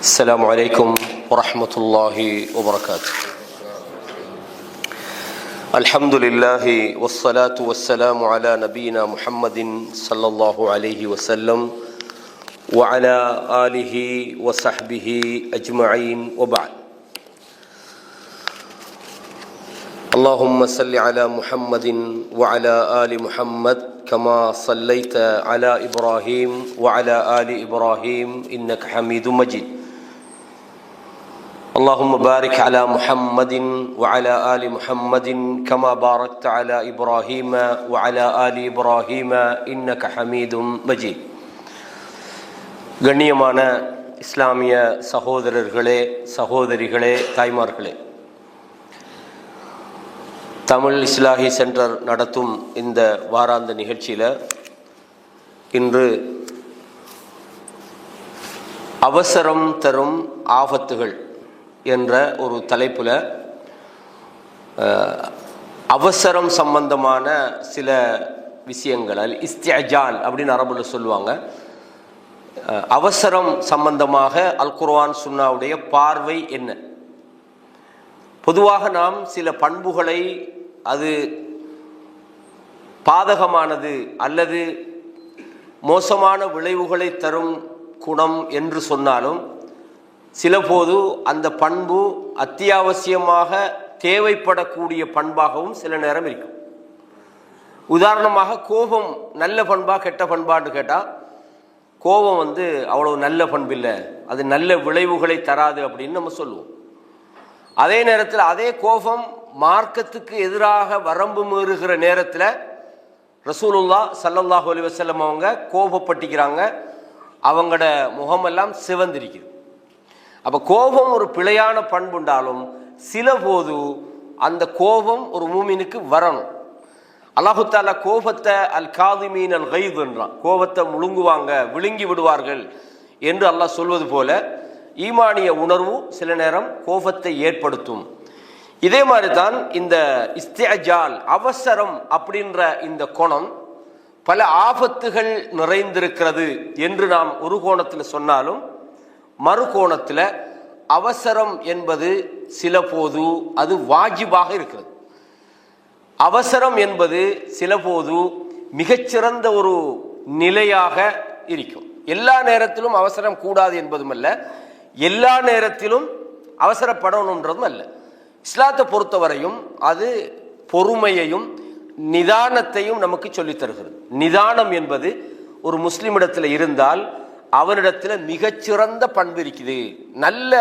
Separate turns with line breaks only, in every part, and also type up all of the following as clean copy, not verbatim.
السلام عليكم ورحمة الله وبركاته. الحمد لله والصلاة والسلام على نبينا محمد صلى الله عليه وسلم وعلى آله وصحبه أجمعين وبعد. اللهم صل على محمد وعلى آل محمد كما صليت على إبراهيم وعلى آل إبراهيم إنك حميد مجيد. اللهم بارك على محمد وعلى آل محمد كما باركت على إبراهيم وعلى آل إبراهيم إنك حميد مجيد. கண்ணியமான இஸ்லாமிய சகோதரர்களே, சகோதரிகளே, தாய்மார்களே, தமிழ் இஸ்லாஹி சென்டர் நடத்தும் இந்த வாராந்த நிகழ்ச்சியில் இன்று அவசரம் தரும் ஆபத்துகள் என்ற ஒரு தலைப்பில் அவசரம் சம்பந்தமான சில விஷயங்கள், இஸ்திஅஜால் அப்படின்னு அரபுல சொல்லுவாங்க. அவசரம் சம்பந்தமாக அல் குர்ஆன் சுன்னாவுடைய பார்வை என்ன? பொதுவாக நாம் சில பண்புகளை அது பாதகமானது அல்லது மோசமான விளைவுகளை தரும் குணம் என்று சொன்னாலும் சில போது அந்த பண்பு அத்தியாவசியமாக தேவைப்படக்கூடிய பண்பாகவும் சில நேரம் இருக்கும். உதாரணமாக கோபம் நல்ல பண்பா கெட்ட பண்பான்னு கேட்டால், கோபம் அவ்வளவு நல்ல பண்பில்லை, அது நல்ல விளைவுகளை தராது அப்படின்னு நம்ம சொல்லுவோம். அதே நேரத்தில் அதே கோபம் மார்க்கத்துக்கு எதிராக வரம்பு மீறுகிற நேரத்தில் ரசூலுல்லாஹ் ஸல்லல்லாஹு அலைஹி வஸல்லம் அவங்க கோபப்பட்டிக்கிறாங்க, அவங்களோட முகமெல்லாம் சிவந்திருக்குது. அப்போ கோபம் ஒரு பிழையான பண்புண்டாலும் சில போது அந்த கோபம் ஒரு மூமினுக்கு வரணும். அல்லாஹு தஆலா கோபத்தை அல் காதிமீன் அல் கைத் என்றான், கோபத்தை முழுங்குவாங்க, விழுங்கி விடுவார்கள் என்று அல்லாஹ் சொல்வது போல ஈமானிய உணர்வு சில நேரம் கோபத்தை ஏற்படுத்தும். இதே மாதிரி தான் இந்த இஸ்திஅஜால், அவசரம் அப்படின்ற இந்த கோணம் பல ஆபத்துகள் நிறைந்திருக்கிறது என்று நாம் ஒரு கோணத்தில் சொன்னாலும், மறு கோணத்தில் அவசரம் என்பது சில போது அது வாஜிபாக இருக்கிறது. அவசரம் என்பது சில போது மிகச்சிறந்த ஒரு நிலையாக இருக்கும். எல்லா நேரத்திலும் அவசரம் கூடாது என்பதும் அல்ல, எல்லா நேரத்திலும் அவசரப்படணுன்றதும் அல்ல. இஸ்லாத்தை பொறுத்தவரையும் அது பொறுமையையும் நிதானத்தையும் நமக்கு சொல்லித் தருகிறது. நிதானம் என்பது ஒரு முஸ்லிமிடத்தில் இருந்தால் அவனிடத்தில் மிகச்சிறந்த பண்பு இருக்குது, நல்ல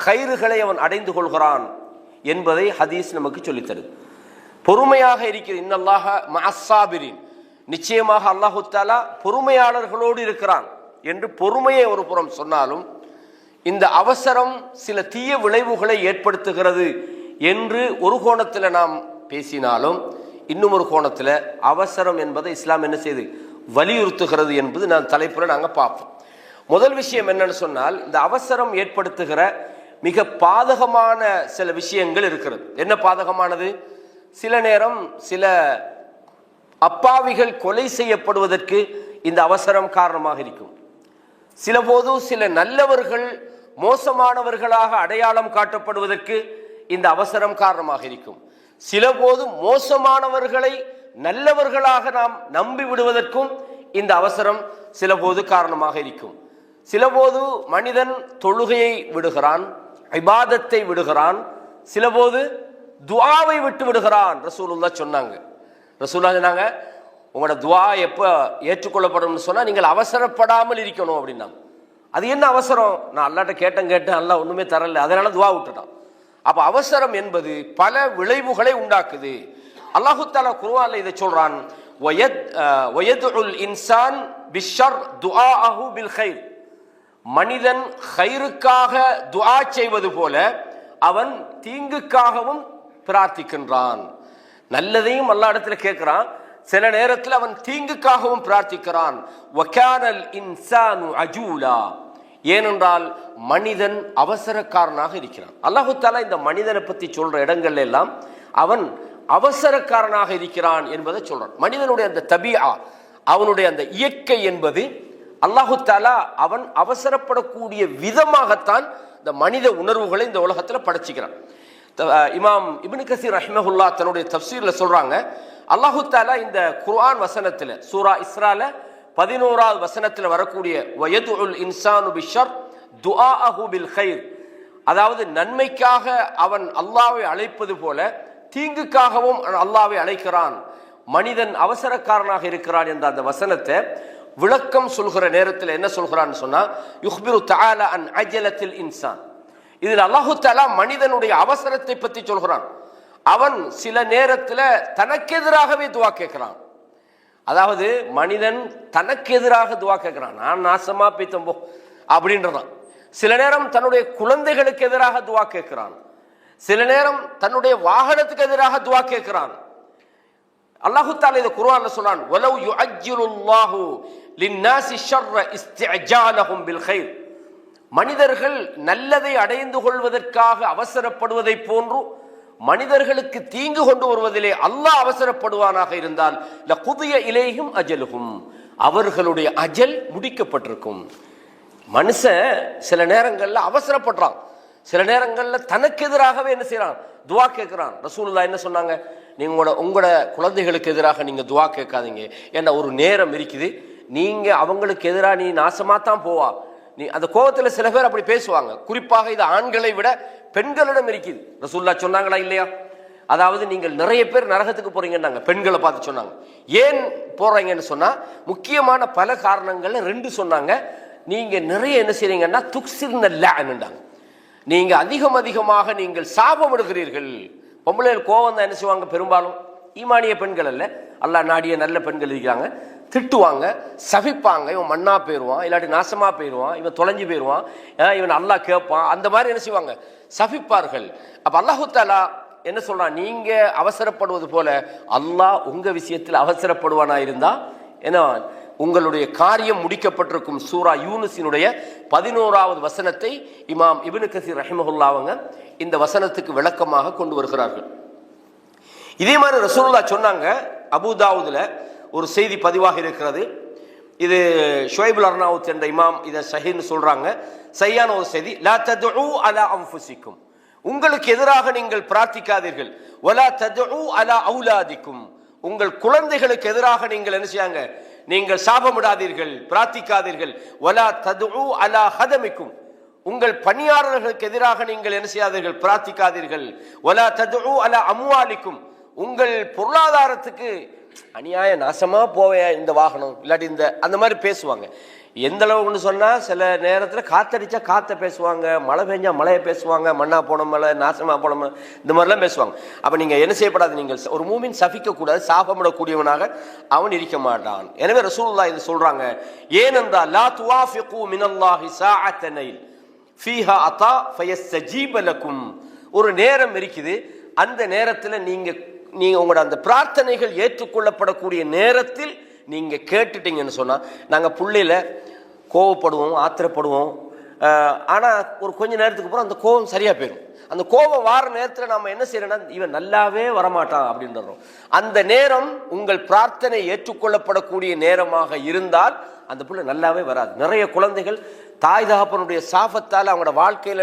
ஹைறுகளை அவன் அடைந்து கொள்கிறான் என்பதை ஹதீஸ் நமக்கு சொல்லித் தருது. பொறுமையாக இருக்கிற இன்னல்லாஹ மஅஸ்ஸாபிரின், நிச்சயமாக அல்லாஹு தஆலா பொறுமையாளர்களோடு இருக்கிறான் என்று பொறுமையை ஒரு புறம் சொன்னாலும், இந்த அவசரம் சில தீய விளைவுகளை ஏற்படுத்துகிறது என்று ஒரு கோணத்தில் நாம் பேசினாலும், இன்னும் ஒரு கோணத்தில் அவசரம் என்பதை இஸ்லாம் என்ன செய்து வலியுறுத்துகிறது என்பது நான் தலைப்புல நாங்கள் பார்ப்போம். முதல் விஷயம் என்னன்னு சொன்னால், இந்த அவசரம் ஏற்படுத்துகிற மிக பாதகமான சில விஷயங்கள் இருக்கிறது. என்ன பாதகமானது? சில நேரம் சில அப்பாவிகள் கொலை செய்யப்படுவதற்கு இந்த அவசரம் காரணமாக இருக்கும். சில போது சில நல்லவர்கள் மோசமானவர்களாக அடையாளம் காட்டப்படுவதற்கு இந்த அவசரம் காரணமாக இருக்கும். சில போது மோசமானவர்களை நல்லவர்களாக நாம் நம்பி விடுவதற்கும் இந்த அவசரம் சில போது காரணமாக இருக்கும். சில போது மனிதன் தொழுகையை விடுகிறான், இபாதத்தை விடுகிறான், சில போது துஆவை விட்டு விடுகிறான். ரசூலுல்லாஹ் சொன்னாங்க, உங்களோட துஆ எப்போ ஏற்றுக்கொள்ளப்படும் சொன்னால் நீங்கள் அவசரப்படாமல் இருக்கணும் அப்படின்னாங்க. அது என்ன அவசரம்? நான் அல்லாட்ட கேட்டேன், அல்லாஹ் ஒன்றுமே தரல, அதனால துஆ விட்டுட்டான். அப்போ அவசரம் என்பது பல விளைவுகளை உண்டாக்குது. அல்லாஹு தஆலா குர்ஆன்ல இதை சொல்றான், வயதுல் இன்சான் பிஷ்ஷர் துஆஅஹு பில் கைர். மனிதன் கைருக்காக துஆ செய்வது போல அவன் தீங்குக்காகவும் பிரார்த்திக்கின்றான். நல்லதையும் அல்லாஹ் இடத்துல கேட்கிறான், சில நேரத்தில் அவன் தீங்குக்காகவும் பிரார்த்திக்கிறான். வகானல் இன்சானு அஜூலா, ஏனென்றால் மனிதன் அவசரக்காரனாக இருக்கிறான். அல்லாஹு தஆலா இந்த மனிதனை பற்றி சொல்ற இடங்கள்ல எல்லாம் அவன் அவசரக்காரனாக இருக்கிறான் என்பதை சொல்றான். மனிதனுடைய அந்த தபீஆ, அவனுடைய அந்த இயற்கை என்பது அல்லாஹு தஆலா அவன் அவசரப்படக்கூடிய விதமாகத்தான் இந்த மனித உணர்வுகளை இந்த உலகத்தில் படைச்சிக்கிறான். இமாம் இப்னு கஸீர் ரஹ்மஹுல்லாஹ் தன்னுடைய தஃப்சீர்ல சொல்றாங்க, அல்லாஹு தஆலா இந்த குர்ஆன் வசனத்துல சூரா இஸ்ரால 11வது வசனத்துல வரக்கூடிய வயதுல் இன்சானு பிஷர் துஆஅஹு பில் கைர், அதாவது நன்மைக்காக அவன் அல்லாஹ்வை அழைப்பது போல தீங்குக்காகவும் அல்லாஹ்வை அழைக்கிறான், மனிதன் அவசரக்காரனாக இருக்கிறான் என்ற அந்த வசனத்தை விளக்கம் சொல்கிற நேரத்தில் என்ன சொல்கிறான்னு சொன்னா, யுஹ்பிரு தஆலா அன் அஜலத்தில் இன்சான். இதில் அல்லாஹு தஆலா மனிதனுடைய அவசரத்தை பற்றி சொல்கிறான். அவன் சில நேரத்தில் தனக்கு எதிராகவே துவா கேட்கிறான். அதாவது மனிதன் தனக்கு எதிராக துவா கேட்கிறான், நான் நாசமா போய்த்தம்போ அப்படின்றதான். சில நேரம் தன்னுடைய குழந்தைகளுக்கு எதிராக துவா கேட்கிறான், சில நேரம் தன்னுடைய வாகனத்துக்கு எதிராக துவா கேட்கிறான். அல்லாஹு தஆலா இந்த குர்ஆன்ல சொல்றான், வலவ் யுஅஜ்ஜிலுல்லாஹு லின்னாஸி ஷர்ர இஸ்திஅஜாலஹும் பில் கைர். மனிதர்கள் நல்லதை அடைந்து கொள்வதற்காக அவசரப்படுவதை போன்று மனிதர்களுக்கு தீங்கு கொண்டு வருவதிலே அல்லாஹ் அவசரப்படுவானாக இருந்தால் லகுதிய இலைஹிம் அஜலுஹும், அவர்களுடைய அஜல் முடிக்கப்பட்டிருக்கும். மனுஷன் சில நேரங்கள்ல அவசரப்படுறான், சில நேரங்கள்ல தனக்கு எதிராகவே என்ன செய்யறான், துவா கேட்கிறான். ரசூலுல்லாஹ் என்ன சொன்னாங்க, நீங்க உங்களோட குழந்தைகளுக்கு எதிராக நீங்க துவா கேட்காதீங்க, ஏன்னா ஒரு நேரம் இருக்குது, நீங்க அவங்களுக்கு எதிராக நீ நாசமா தான் போவா. நீ அந்த கோபத்துல சில பேர் அப்படி பேசுவாங்க, குறிப்பாக இது ஆண்களை விட பெண்களிடம் இருக்குது. ரசூலுல்லாஹ் சொன்னாங்களா இல்லையா? அதாவது நீங்கள் நிறைய பேர் நரகத்துக்கு போறீங்கன்னாங்க, பெண்களை பார்த்து சொன்னாங்க. ஏன் போறீங்கன்னு சொன்னா முக்கியமான பல காரணங்கள்ல 2 சொன்னாங்க. நீங்க நிறைய என்ன செய்றீங்கன்னா துக்ஸிர்னல்லாஹ்ன்றாங்க, நீங்க அதிகமாக நீங்கள் சாபமிடுகிறீர்கள். பொம்பளைகள் கோவம் தான் என்ன செய்வாங்க, பெரும்பாலும் ஈமானிய பெண்கள் அல்ல, அல்லாஹ் நாடிய நல்ல பெண்கள் இருக்கிறாங்க, திட்டுவாங்க, சபிப்பாங்க, இவன் மண்ணா போயிடுவான், இல்லாட்டி நாசமா போயிடுவான், இவன் தொலைஞ்சு போயிடுவான், இவன் அல்லாஹ் கேட்பான், அந்த மாதிரி என்ன செய்வாங்க, சபிப்பார்கள். அப்ப அல்லாஹு தஆலா என்ன சொல்றான், நீங்க அவசரப்படுவது போல அல்லாஹ் உங்க விஷயத்தில் அவசரப்படுவானா இருந்தா என்ன உங்களுடைய காரியம் முடிக்கப்பட்டிருக்கும். சூரா யூனுஸினுடைய 11வது வசனத்தை இமாம் இப்னு கஸீர் ரஹிமஹுல்லாஹ் அவங்க இந்த வசனத்துக்கு விளக்கமாக கொண்டு வருகிறார்கள். இதே மாதிரி ரசூலுல்லாஹ் சொன்னாங்க, அபூதாவுதுல ஒரு செய்தி பதிவாக இருக்கிறது. இது ஷுவைபுல் அர்னாவுத் என்ற இமாம் இதை சஹீஹ்னு சொல்றாங்க, சரியான ஒரு செய்தி. லா ததுஉ அலா அன்ஃபுசிக்கும், உங்களுக்கு எதிராக நீங்கள் பிரார்த்திக்காதீர்கள். வலா ததுஉ அலா அவுலாதிக்கும், உங்கள் குழந்தைகளுக்கு எதிராக நீங்கள் என்ன செய்யாங்க, நீங்கள் சாபமிடாதீர்கள், பிரார்த்திக்காதீர்கள். வலா ததுஉ அலா ஹதமிக்கும், உங்கள் பணியாளர்களுக்கு எதிராக நீங்கள் என்ன செய்யாதீர்கள், பிரார்த்திக்காதீர்கள். வலா ததுஉ அலா அம்வாலிக்கும், உங்கள் பொருளாதாரத்துக்கு அநியாய நாசமா போவே இந்த வாகனம் இல்லாட்டி இந்த அந்த மாதிரி பேசுவாங்க. எந்த அளவுக்குன்னு சொன்னா சில நேரத்தில் காத்தடிச்சா காத்த பேசுவாங்க, மழை பெஞ்சா மழையை பேசுவாங்க, மண்ணா போன மழை நாசமா போன மழை இந்த மாதிரிலாம் பேசுவாங்க. அப்ப நீங்க என்ன செய்யப்படாது, நீங்கள் ஒரு மூமின் சபிக்க கூடாது, சாபமிடக்கூடியவனாக அவன் இருக்க மாட்டான். எனவே ரசூலுல்லாஹ் இது சொல்றாங்க, ஏனென்றால் லா துவாஃபிகு மினல்லாஹி ஸாஅத்தனைல் ஃபீஹா அத்தா ஃபயஸ்தஜீப லக்கும், ஒரு நேரம் இருக்குது, அந்த நேரத்தில் நீங்க உங்களோட அந்த பிரார்த்தனைகள் ஏற்றுக்கொள்ளப்படக்கூடிய நேரத்தில் நீங்க கேட்டுட்டீங்கன்னு சொன்னா, நாங்க புள்ளையில கோவப்படுவோம், ஆத்திரப்படுவோம், ஆனா ஒரு கொஞ்ச நேரத்துக்கு அப்புறம் அந்த கோபம் சரியா போயிடும். அந்த கோபம் வார நேரத்தில் நம்ம என்ன செய்யறோம்னா, இவன் நல்லாவே வரமாட்டான் அப்படின்றோம். அந்த நேரம் உங்கள் பிரார்த்தனை ஏற்றுக்கொள்ளப்படக்கூடிய நேரமாக இருந்தால் அந்த புள்ள நல்லாவே வராது. நிறைய குழந்தைகள் தாய் தகப்பனுடைய சாபத்தால் அவங்களோட வாழ்க்கையில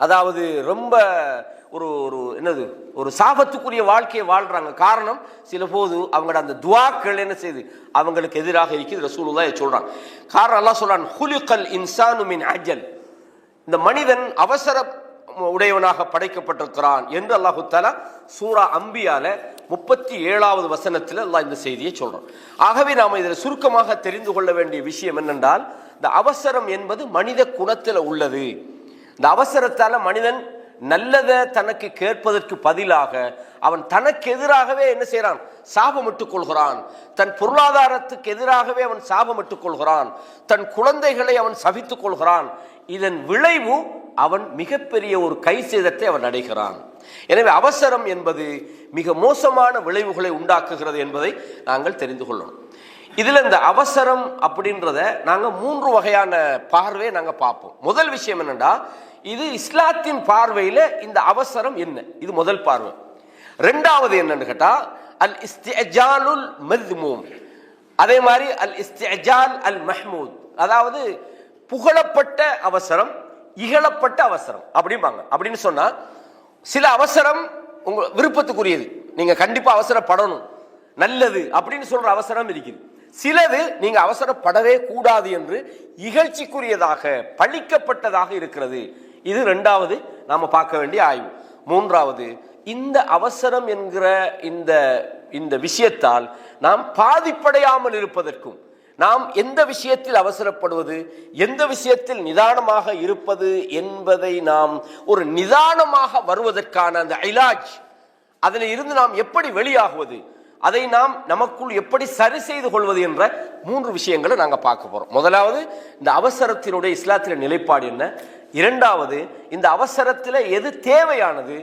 அதாவது ரொம்ப ஒரு ஒரு என்னது ஒரு சாபத்துக்குரிய வாழ்க்கையை வாழ்றாங்க. காரணம் சில போது அவங்களோட அந்த துஆக்கள் என்ன செய்யுது, அவங்களுக்கு எதிராக இருக்குது. ரசூலுல்லாஹ் சொல்றாங்க, காரணம் அல்லாஹ் சொல்றான், ஹுலிகல் இன்சானு மின் அஜல், இந்த மனிதன் அவசர உடையவனாக படைக்கப்பட்டிருக்கிறான் என்று அல்லாஹு தஆலா சூரா அம்பியால 37வது வசனத்தில் அல்லாஹ் இந்த செய்தியை சொல்றான். ஆகவே நாம இதில் சுருக்கமாக தெரிந்து கொள்ள வேண்டிய விஷயம் என்னென்றால், இந்த அவசரம் என்பது மனித குணத்தில் உள்ளது. இந்த அவசரத்தால மனிதன் நல்லதை தனக்கு கேட்பதற்கு பதிலாக அவன் தனக்கு எதிராகவே என்ன செய்யறான், சாபமிட்டுக் கொள்கிறான். தன் பொருளாதாரத்துக்கு எதிராகவே அவன் சாபமிட்டுக் கொள்கிறான். தன் குழந்தைகளை அவன் சபித்துக் கொள்கிறான். இதன் விளைவு அவன் மிகப்பெரிய ஒரு கை சேதத்தை அவன் அடைகிறான். எனவே அவசரம் என்பது மிக மோசமான விளைவுகளை உண்டாக்குகிறது என்பதை நாங்கள் தெரிந்து கொள்ளணும். இதுல இந்த அவசரம் அப்படின்றத நாங்க 3 வகையான பார்வையை நாங்க பார்ப்போம். முதல் விஷயம் என்னன்னா, இது இஸ்லாத்தின் பார்வையில இந்த அவசரம் என்ன, இது முதல் பார்வை. ரெண்டாவது என்னன்னு கேட்டா, அல் இஸ்திஅஜாலுல் மذ்மூம், அதே மாதிரி அல் இஸ்திஅஜால் அல் மஹ்மூத், அதாவது புகழப்பட்ட அவசரம், இகழப்பட்ட அவசரம் அப்படிம்பாங்க. அப்படின்னு சொன்னா சில அவசரம் உங்க விருப்பத்துக்குரியது, நீங்க கண்டிப்பா அவசரப்படணும், நல்லது அப்படின்னு சொல்ற அவசரம் இருக்குது. சிலது நீங்க அவசரப்படவே கூடாது என்று இகழ்ச்சிக்குரியதாக பழிக்கப்பட்டதாக இருக்கிறது. இது இரண்டாவது நாம பார்க்க வேண்டிய ஆய்வு. மூன்றாவது, இந்த அவசரம் என்கிற இந்த விஷயத்தால் நாம் பாதிப்படையாமல் இருப்பதற்கும், நாம் எந்த விஷயத்தில் அவசரப்படுவது, எந்த விஷயத்தில் நிதானமாக இருப்பது என்பதை நாம் ஒரு நிதானமாக வருவதற்கான அந்த இலாஜ், அதில் இருந்து நாம் எப்படி வெளியாகுவது, அதை நாம் நமக்குள் எப்படி சரி செய்து கொள்வது என்ற 3 விஷயங்களை நாங்கள் பார்க்க போறோம். முதலாவது, இந்த அவசரத்தினுடைய இஸ்லாத்தில நிலைப்பாடு என்ன. இரண்டாவது, இந்த அவசரத்தில் எது தேவையானது,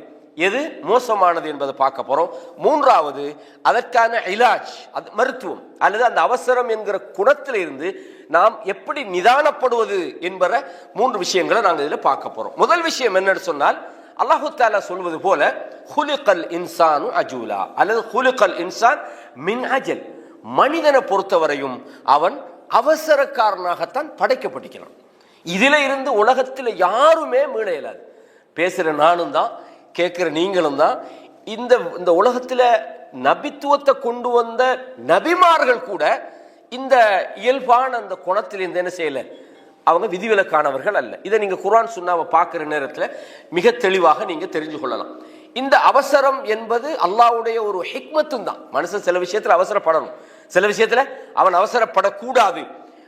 எது மோசமானது என்பதை பார்க்க போறோம். மூன்றாவது, அதற்கான இலாஜ், மருத்துவம் அல்லது அந்த அவசரம் என்கிற குணத்தில் இருந்து நாம் எப்படி நிதானப்படுவது என்பற 3 விஷயங்களை நாங்கள் இதில் பார்க்க போறோம். முதல் விஷயம் என்னன்னு சொன்னால், அல்லாஹு தஆலா சொல்வது போல ஹுலிகல் இன்சானு அஜூலா அல்லது ஹுலிகல் இன்சான் மின் அஜல், மனிதனை பொறுத்தவரையும் அவன் அவசரக்காரனாகத்தான் படைக்கப்பட்டிருக்கிறான். இதுல இருந்து உலகத்தில் யாருமே மீள இயலாது. பேசுற நானும் தான், கேட்கிற நீங்களும் தான். இந்த உலகத்தில் நபித்துவத்தை கொண்டு வந்த நபிமார்கள் கூட இந்த இயல்பான அந்த குணத்தில் இந்த என்ன செய்யல, அவங்க விதிவிலக்கானவர்கள் அல்ல. இதை நீங்க குர்ஆன் சுன்னாவை பார்க்கிற நேரத்தில் மிக தெளிவாக நீங்க தெரிஞ்சு கொள்ளலாம். இந்த அவசரம் என்பது அல்லாஹ்வுடைய ஒரு ஹிக்மத்தும் தான். மனுஷன் சில விஷயத்துல அவசரப்படணும், சில விஷயத்துல அவன் அவசரப்படக்கூடாது.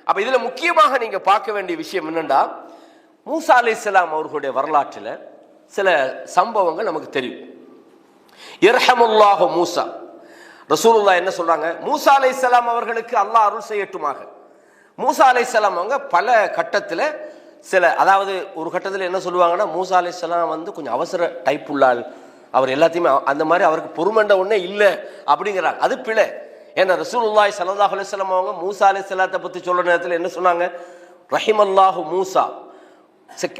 அப்ப இதுல முக்கியமாக நீங்க பார்க்க வேண்டிய விஷயம் என்னன்னா, மூசா அலைஹிஸ்ஸலாம் அவர்களுடைய வரலாற்றில் சில சம்பவங்கள் நமக்கு தெரியும். இர்ஹமுல்லாஹு மூசா, ரசூலுல்லாஹ் என்ன சொல்றாங்க, மூசா அலைஹிஸ்ஸலாம் அவர்களுக்கு அல்லாஹ் அருள் செய்யட்டுமாக. மூசா அலைஹிஸ்ஸலாம் அவங்க பல கட்டத்தில் அதாவது ஒரு கட்டத்தில் என்ன சொல்லுவாங்கன்னா, மூசா அலைஹிஸ்ஸலாம் கொஞ்சம் அவசர டைப் உள்ளாள், அவர் எல்லாத்தையுமே அந்த மாதிரி அவருக்கு பொறுமண்ட ஒண்ணே இல்லை அப்படிங்கிறாங்க. அது பிழை. ஏன்னா ரசூலுல்லாஹி ஸல்லல்லாஹு அலைஹி வஸல்லம் அவங்க மூசா அலைஹிஸ்ஸலாத்தை பற்றி சொல்ற நேரத்தில் என்ன சொன்னாங்க, ரஹிமல்லாஹு மூசா,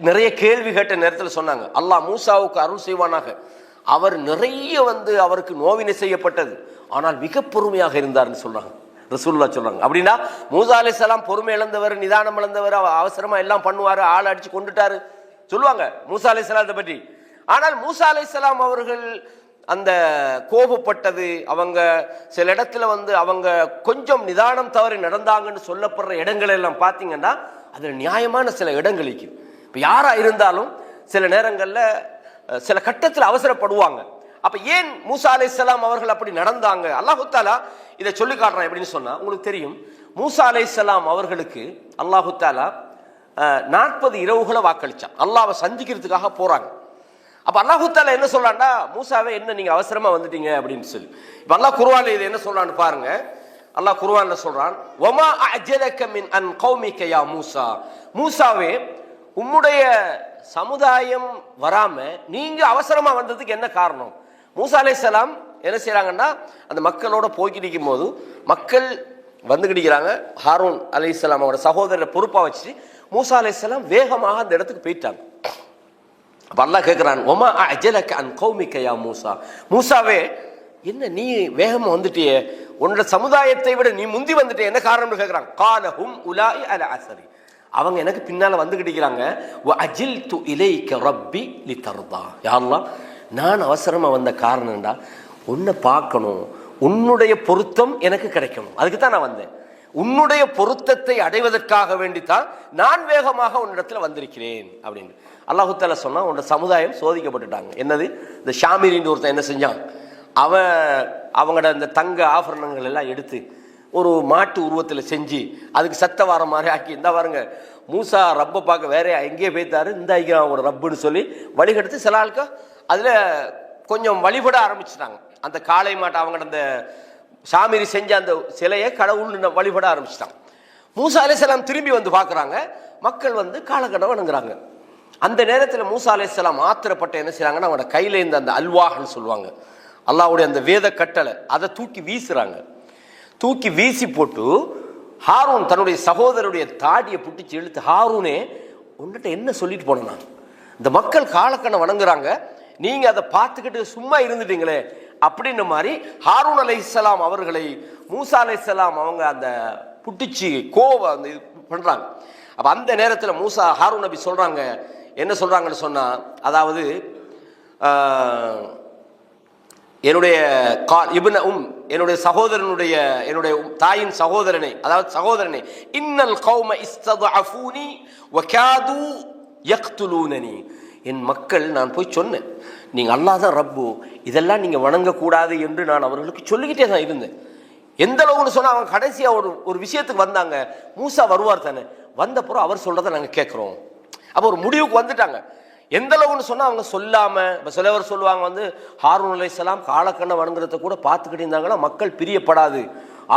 நிறைய கேள்வி கேட்ட நேரத்தில் சொன்னாங்க, அல்லாஹ் மூசாவுக்கு அருள் செய்வானாக. அவர் நிறைய அவருக்கு நோவினை செய்யப்பட்டது, ஆனால் மிக பொறுமையாக இருந்தார்னு சொல்றாங்க, ரசூலுல்லாஹ் சொல்றாங்க. அப்படின்னா மூசா அலைஹிஸ்ஸலாம் பொறுமை இழந்தவர், நிதானம் இழந்தவர், அவசரமா எல்லாம் பண்ணுவாரு, ஆள் அடிச்சு கொண்டுட்டாரு சொல்லுவாங்க மூசா அலைஹிஸ்ஸலாத்தை பற்றி. ஆனால் மூசா அலைஹிஸ்ஸலாம் அவர்கள் அந்த கோபப்பட்டது, அவங்க சில இடத்துல அவங்க கொஞ்சம் நிதானம் தவறி நடந்தாங்கன்னு சொல்லப்படுற இடங்கள் எல்லாம் பார்த்தீங்கன்னா அதுல நியாயமான சில இடங்கள் இருக்குது. இப்போ யாரா இருந்தாலும் சில நேரங்களில் சில கட்டத்தில் அவசரப்படுவாங்க. அப்ப ஏன் மூசா அலைஹிஸ்ஸலாம் அவர்கள் அப்படி நடந்தாங்க, அல்லாஹ் தஆலா இதை சொல்லி காட்டுறான். எப்படின்னு சொன்னா, உங்களுக்கு தெரியும், மூசா அலைஹிஸ்ஸலாம் அவர்களுக்கு அல்லாஹ் தஆலா 40 இரவுகளை வாக்களிச்சான். அல்லாஹ்வை சந்திக்கிறதுக்காக போறாங்க. அப்ப அல்லாஹ் தஆலா என்ன சொல்றான்னா, மூசாவே என்ன நீங்க அவசரமா வந்துட்டீங்க அப்படின்னு சொல்லி. இப்ப அல்லாஹ் குர்ஆன்ல இது என்ன சொல்றான்னு பாருங்க. அல்லாஹ் குர்ஆன்ல சொல்றான், வமா அஜலக மின் அன் கௌமிக யா மூசா, மூசாவே உம்முடைய சமுதாயம் வராம நீங்க அவசரமா வந்ததுக்கு என்ன காரணம். மூசா அலைஹிஸ்ஸலாம் என்ன செய்யறாங்கன்னா, அந்த மக்களோட போய்கிட்டு இருக்கும் போது மக்கள் வந்துகிட்டிருக்கிறாங்க. ஹாரூன் அலைஹிஸ்ஸலாம் அவரோட சகோதரரை பொறுப்பா வச்சு மூசா அலைஹிஸ்ஸலாம் வேகமாக அந்த இடத்துக்கு போயிட்டாங்க. அப்ப அல்லாஹ் கேட்கிறான், ஒமா அஜலக அன் கௌமிக யா மூசா, மூசாவே என்ன நீ வேகமா வந்துட்டியே, உன்னோட சமுதாயத்தை விட நீ முந்தி வந்துட்டே, என்ன காரணம்னு கேட்கிறாங்க. காலஹும் உலாஇ அலா அஸரி, அவங்க எனக்கு பின்னால வந்துகிட்டிருக்கிறாங்க. வ அஜில்து இலைக ரப்பி லிதர்தா, யா அல்லாஹ் நான் அவசரமா வந்த காரணம்டா உன்னை பார்க்கணும், உன்னுடைய பொருத்தம் எனக்கு கிடைக்கணும், அதுக்கு தான் நான் வந்தேன். உன்னுடைய பொருத்தத்தை அடைவதற்காக வேண்டித்தான் நான் வேகமாக உன்னிடத்துல வந்திருக்கிறேன் அப்படின்னு அல்லாஹ் தஆலா சொன்னா. உன்னோட சமுதாயம் சோதிக்கப்பட்டுட்டாங்க. என்னது, இந்த ஷாமிரின்னு ஒருத்தன் என்ன செஞ்சான், அவங்களோட இந்த தங்க ஆபரணங்கள் எல்லாம் எடுத்து ஒரு மாட்டு உருவத்தில் செஞ்சு அதுக்கு சத்த வார மாதிரி ஆக்கி, இந்த பாருங்க மூசா ரப்பை பார்க்க வேற எங்கேயே போய்த்தாரு, இந்த ஐக்கியம் அவங்களோட ரப்புன்னு சொல்லி வழிகெடுத்து சில ஆளுக்கா அதில் கொஞ்சம் வழிபட ஆரம்பிச்சுட்டாங்க. அந்த காளை மாட்டை அவங்களோட அந்த சாமிரி செஞ்ச அந்த சிலையை கடவுள்னு வழிபட ஆரம்பிச்சிட்டாங்க. மூசா அலைஹிஸ்ஸலாம் திரும்பி பார்க்குறாங்க, மக்கள் காலக்கடை வணங்குறாங்க. அந்த நேரத்தில் மூசா அலைஹிஸ்ஸலாம் ஆத்திரப்பட்ட என்ன செய்யறாங்கன்னா, அவங்களோட கையில இருந்த அந்த அல்வாஹ்னு சொல்லுவாங்க, அல்லாஹ்வுடைய அந்த வேத கட்டளை, அதை தூக்கி வீசுறாங்க. தூக்கி வீசி போட்டு ஹாரூன் தன்னுடைய சகோதரருடைய தாடியை புட்டிச்சு இழுத்து, ஹாரூனே உன்கிட்ட என்ன சொல்லிட்டு போனா, இந்த மக்கள் காலக்கண்ணை வணங்குறாங்க, நீங்க அதை பார்த்துக்கிட்டு சும்மா இருந்துட்டீங்களே அப்படின்ற மாதிரி ஹாரூன் அலைஹிஸ்ஸலாம் அவர்களை மூசா அலைஹிஸ்ஸலாம் அவங்க அந்த புட்டிச்சு அந்த பண்றாங்க. அப்ப அந்த நேரத்தில் மூசா ஹாரூன் நபி சொல்றாங்க, என்ன சொல்றாங்கன்னு சொன்னா, அதாவது என்னுடைய என்னுடைய சகோதரனுடைய என்னுடைய தாயின் சகோதரனை, அதாவது சகோதரனை, இன்னல் கௌம இஸ்ததஅஃபூனி வகாது யக்துலூனனி, என் மக்கள், நான் போய் சொன்னேன் நீங்க அல்லாஹ் தான் ரப்பு, இதெல்லாம் நீங்க வணங்கக்கூடாது என்று நான் அவர்களுக்கு சொல்லிக்கிட்டே தான் இருந்தேன். எந்த அளவுன்னு சொன்னா, அவங்க கடைசியா ஒரு விஷயத்துக்கு வந்தாங்க. மூசா வருவார் தானே, வந்தப்புறம் அவர் சொல்றதை நாங்க கேட்கிறோம். அப்போ ஒரு முடிவுக்கு வந்துட்டாங்க. எந்த அளவுன்னு சொன்னா, அவங்க சொல்லாம, இப்ப சிலவர் சொல்லுவாங்க ஹாரூன் அலைஹிஸ்ஸலாம் காலக்கண்ணை வணங்குறத கூட பார்த்துக்கிட்டு இருந்தாங்கன்னா மக்கள் பிரியப்படாது,